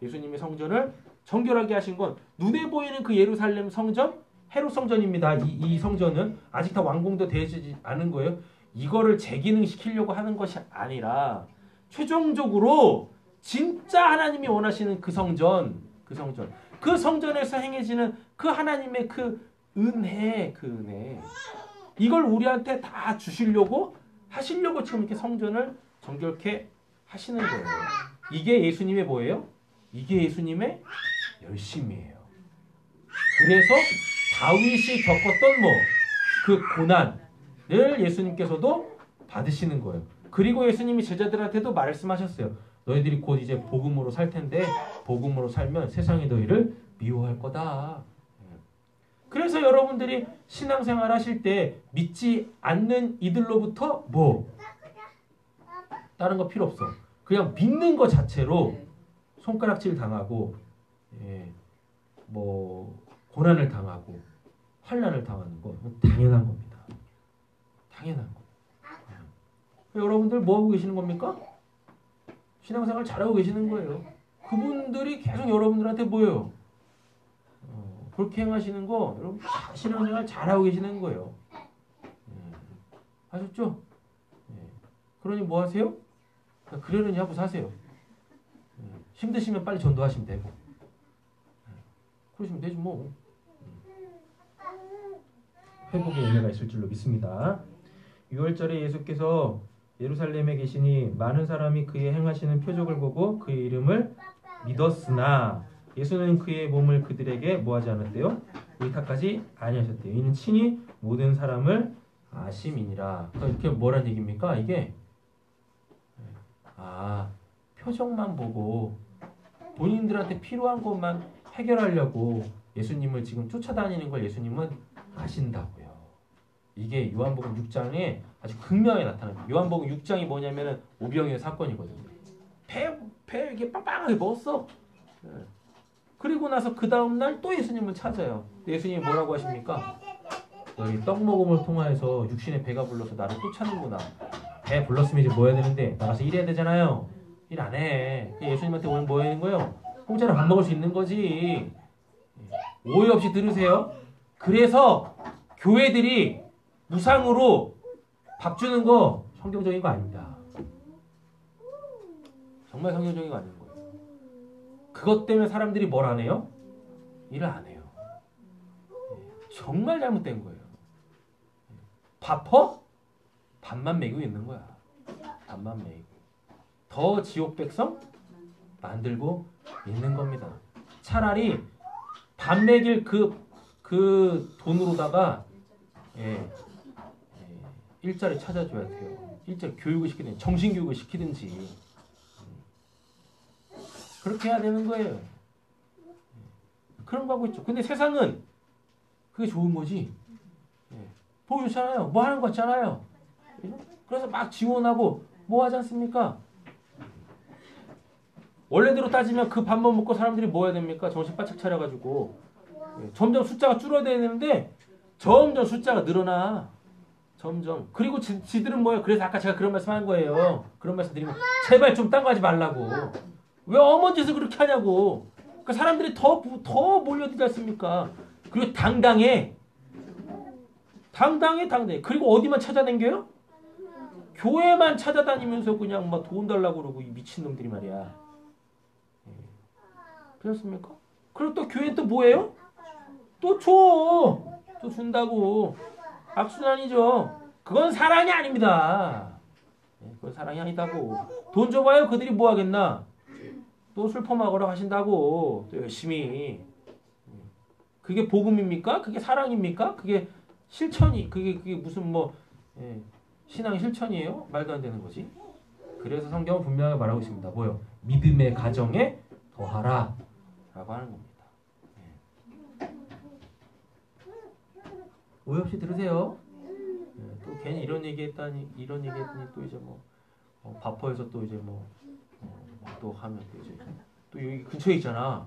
예수님의 성전을 정결하게 하신 건 눈에 보이는 그 예루살렘 성전, 헤롯 성전입니다. 이 성전은 아직 다 완공도 되지 않은 거예요. 이거를 재기능시키려고 하는 것이 아니라 최종적으로 진짜 하나님이 원하시는 그 성전, 그 성전에서 행해지는 그 하나님의 그 은혜, 이걸 우리한테 다 주시려고 하시려고 지금 이렇게 성전을 정결케 하시는 거예요. 이게 예수님의 뭐예요? 이게 예수님의 열심이에요. 그래서 다윗이 겪었던 그 고난을 예수님께서도 받으시는 거예요. 그리고 예수님이 제자들한테도 말씀하셨어요. 너희들이 곧 이제 복음으로 살 텐데 복음으로 살면 세상이 너희를 미워할 거다. 그래서 여러분들이 신앙생활 하실 때 믿지 않는 이들로부터 다른 거 필요 없어. 그냥 믿는 것 자체로 손가락질 당하고 고난을 당하고 환난을 당하는 거 당연한 겁니다. 당연한 거. 여러분들 뭐 하고 계시는 겁니까? 신앙생활 잘하고 계시는 거예요. 그분들이 계속 여러분들한테 뭐예요? 그렇게 행하시는 거 여러분 신앙생활 잘하고 계시는 거예요. 아셨죠? 그러니 뭐 하세요? 그러려니 하고 사세요. 힘드시면 빨리 전도하시면 되고. 그러시면 되지 뭐. 회복의 은혜가 있을 줄로 믿습니다. 6월절에 예수께서 예루살렘에 계시니 많은 사람이 그의 행하시는 표적을 보고 그의 이름을 믿었으나 예수는 그의 몸을 그들에게 뭐하지 않았대요? 의탁하지 아니하셨대요. 이는 친히 모든 사람을 아심이니라. 이렇게 뭐란 얘기입니까? 이게 표적만 보고 본인들한테 필요한 것만 해결하려고 예수님을 지금 쫓아다니는 걸 예수님은 아신다고요. 이게 요한복음 6장에 아주 극명하게 나타납니다. 요한복음 6장이 뭐냐면은 오병이어 사건이거든요. 배 이게 빵빵하게 먹었어. 그리고 나서 그 다음날 또 예수님을 찾아요. 예수님이 뭐라고 하십니까? 너희 떡 먹음을 통하여서 육신의 배가 불러서 나를 또 찾는구나. 배 불렀으면 이제 뭐 해야 되는데 나가서 일해야 되잖아요. 일 안 해. 예수님한테 오늘 뭐 하는 거예요? 공짜로 밥 먹을 수 있는 거지. 오해 없이 들으세요. 그래서 교회들이 무상으로 밥 주는 거 성경적인 거 아닙니다. 정말 성경적인 거 아닌 거예요. 그것 때문에 사람들이 뭘 안 해요? 일을 안 해요. 정말 잘못된 거예요. 밥퍼? 밥만 먹이고 있는 거야. 밥만 먹이고. 더 지옥 백성 만들고 있는 겁니다. 차라리 밥 먹일 그 돈으로다가 일자리 찾아줘야 돼요. 일자리 교육을 시키든지 정신교육을 시키든지 그렇게 해야 되는 거예요. 그런 거 하고 있죠. 근데 세상은 그게 좋은 거지. 보고 있잖아요. 뭐 하는 거 있잖아요. 그래서 막 지원하고 뭐 하지 않습니까? 원래대로 따지면 그 밥만 먹고 사람들이 뭐 해야 됩니까? 정신 바짝 차려가지고 점점 숫자가 줄어들어야 되는데 점점 숫자가 늘어나. 점점. 그리고 지들은 뭐예요? 그래서 아까 제가 그런 말씀 한 거예요. 그런 말씀 드리면 제발 좀 딴 거 하지 말라고. 왜 어머 짓을 그렇게 하냐고. 그러니까 사람들이 더 몰려들지 않습니까? 그리고 당당해. 그리고 어디만 찾아다녀요? 교회만 찾아다니면서 그냥 막 돈 달라고 그러고 이 미친놈들이 말이야. 그렇습니까? 그리고 또 교회는 또 뭐예요? 또 줘. 또 준다고. 악순환이죠. 그건 사랑이 아닙니다. 그건 사랑이 아니다고. 돈 줘봐요. 그들이 뭐 하겠나? 또 슬퍼 먹으러 가신다고. 또 열심히. 그게 복음입니까? 그게 사랑입니까? 그게 실천이, 그게 무슨 뭐, 신앙 실천이에요? 말도 안 되는 거지. 그래서 성경은 분명히 말하고 있습니다. 뭐요? 믿음의 가정에 더하라. 라고 하는 겁니다. 오해 없이 들으세요. 또 괜히 이런 얘기했더니 또 이제 뭐 바퍼에서 또 이제 또 하면 또 이제 또 여기 근처에 있잖아.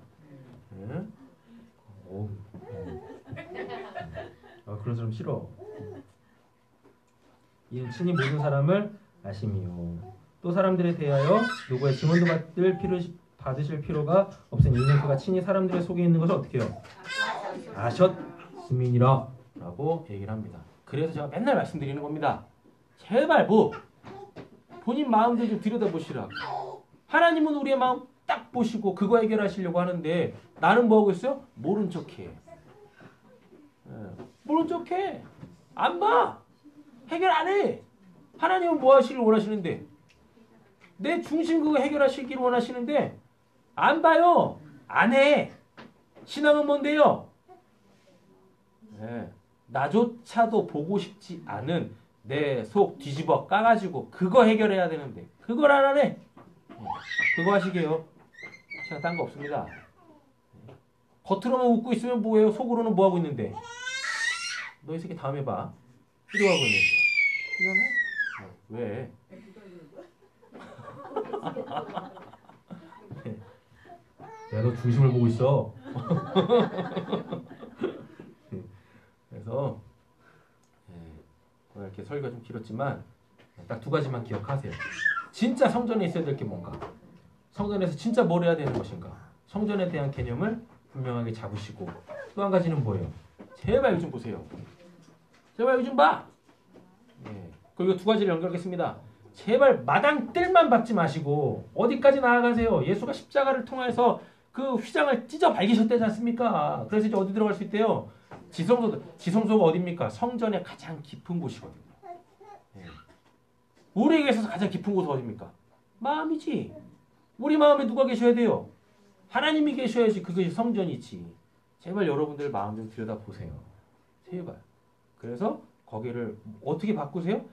그런 사람 싫어. 이는 친히 모든 사람을 아심이요. 또 사람들에 대하여 누구의 증언도 받으실 필요가 없으니 이는 그가 친히 사람들의 속에 있는 것을 어떻게 해요? 아셨음이니라 라고 얘기를 합니다. 그래서 제가 맨날 말씀드리는 겁니다. 제발 본인 마음들 좀 들여다보시라고. 하나님은 우리의 마음 딱 보시고 그거 해결하시려고 하는데 나는 뭐하고 있어요? 모른 척해. 모른 척해. 안 봐. 해결 안 해. 하나님은 뭐 하시길 원하시는데 내 중심 그거 해결하시길 원하시는데 안 봐요. 안 해. 신앙은 뭔데요? 나조차도 보고 싶지 않은 내 속 뒤집어 까가지고 그거 해결해야 되는데 그걸 안 하네. 그거 하시게요. 그냥 딴 거 없습니다. 겉으로만 웃고 있으면 뭐예요? 속으로는 뭐 하고 있는데? 너 이 새끼 다음에 봐. 필요하고 있는데. 이거는? 왜? 야, 너 중심을 보고 있어. 그래서 오늘 이렇게 설교가 좀 길었지만 딱 두 가지만 기억하세요. 진짜 성전에 있어야 될 게 뭔가? 성전에서 진짜 뭘 해야 되는 것인가? 성전에 대한 개념을 분명하게 잡으시고 또 한 가지는 뭐예요? 제발 요즘 보세요. 제발 요즘 봐. 그리고 두 가지를 연결하겠습니다. 제발 마당뜰만 밟지 마시고 어디까지 나아가세요. 예수가 십자가를 통해서 그 휘장을 찢어 발기셨다지 않습니까? 그래서 이제 어디 들어갈 수 있대요? 지성소가 어디입니까? 성전의 가장 깊은 곳이거든요. 우리에게 있어서 가장 깊은 곳은 어디입니까? 마음이지. 우리 마음에 누가 계셔야 돼요? 하나님이 계셔야지 그것이 성전이지. 제발 여러분들 마음 좀 들여다보세요. 제발. 그래서 거기를 어떻게 바꾸세요?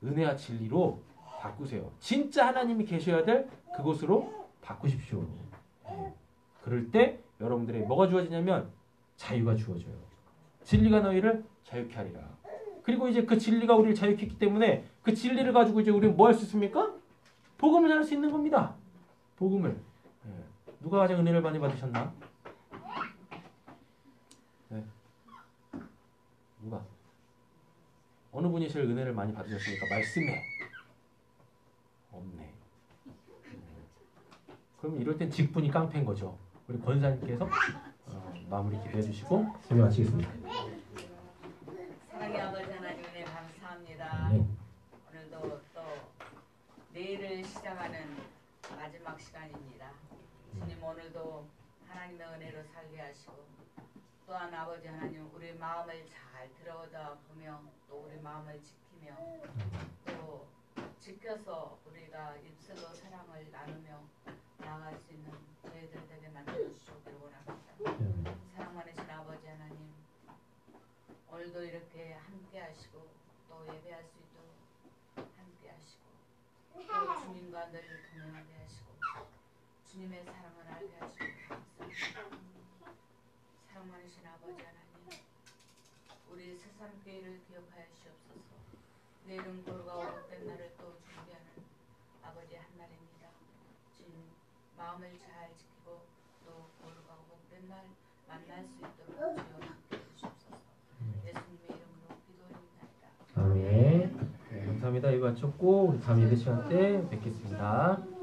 은혜와 진리로 바꾸세요. 진짜 하나님이 계셔야 될 그곳으로 바꾸십시오. 그럴 때 여러분들의 뭐가 주어지냐면 자유가 주어져요. 진리가 너희를 자유케 하리라. 그리고 이제 그 진리가 우리를 자유케 했기 때문에 그 진리를 가지고 이제 우리는 뭐 할 수 있습니까? 복음을 전할 수 있는 겁니다. 복음을. 누가 가장 은혜를 많이 받으셨나? 누가? 어느 분이 제일 은혜를 많이 받으셨습니까? 말씀에. 없네. 그럼 이럴 땐 직분이 깡패인 거죠. 우리 권사님께서 마무리 기도해 주시고 설교 마치겠습니다. 사랑의 아버지 하나님 은혜 감사합니다. 오늘도 또 내일을 시작하는 마지막 시간입니다. 주님 오늘도 하나님의 은혜로 살게 하시고 또한 아버지 하나님 우리 마음을 잘 들여다보며 또 우리 마음을 지키며 또 지켜서 우리가 입술로 사랑을 나누며 나아갈 수 있는 저희들 되게 만들어주시길 원합니다. 사랑 많으신 아버지 하나님 오늘도 이렇게 함께 하시고 또 예배할 수 있도록 함께 하시고 또 주님과 늘 동행하게 하시고 주님의 사랑을 알게 하시고 감사합니다. 사랑 많으신 아버지 하나님 우리 세상교회를 기억하여 주시옵소서. 내일은 고루가 오롯된 날을 또 준비하는 마음을 잘 지키고 또 거룩하고 맨날 만날 수 있도록 주여 함께 해주시옵소서. 예수님의 이름으로 기도드립니다. 아멘. 네, 감사합니다. 이거 마쳤고 우리 다음 예배 시간 때 뵙겠습니다.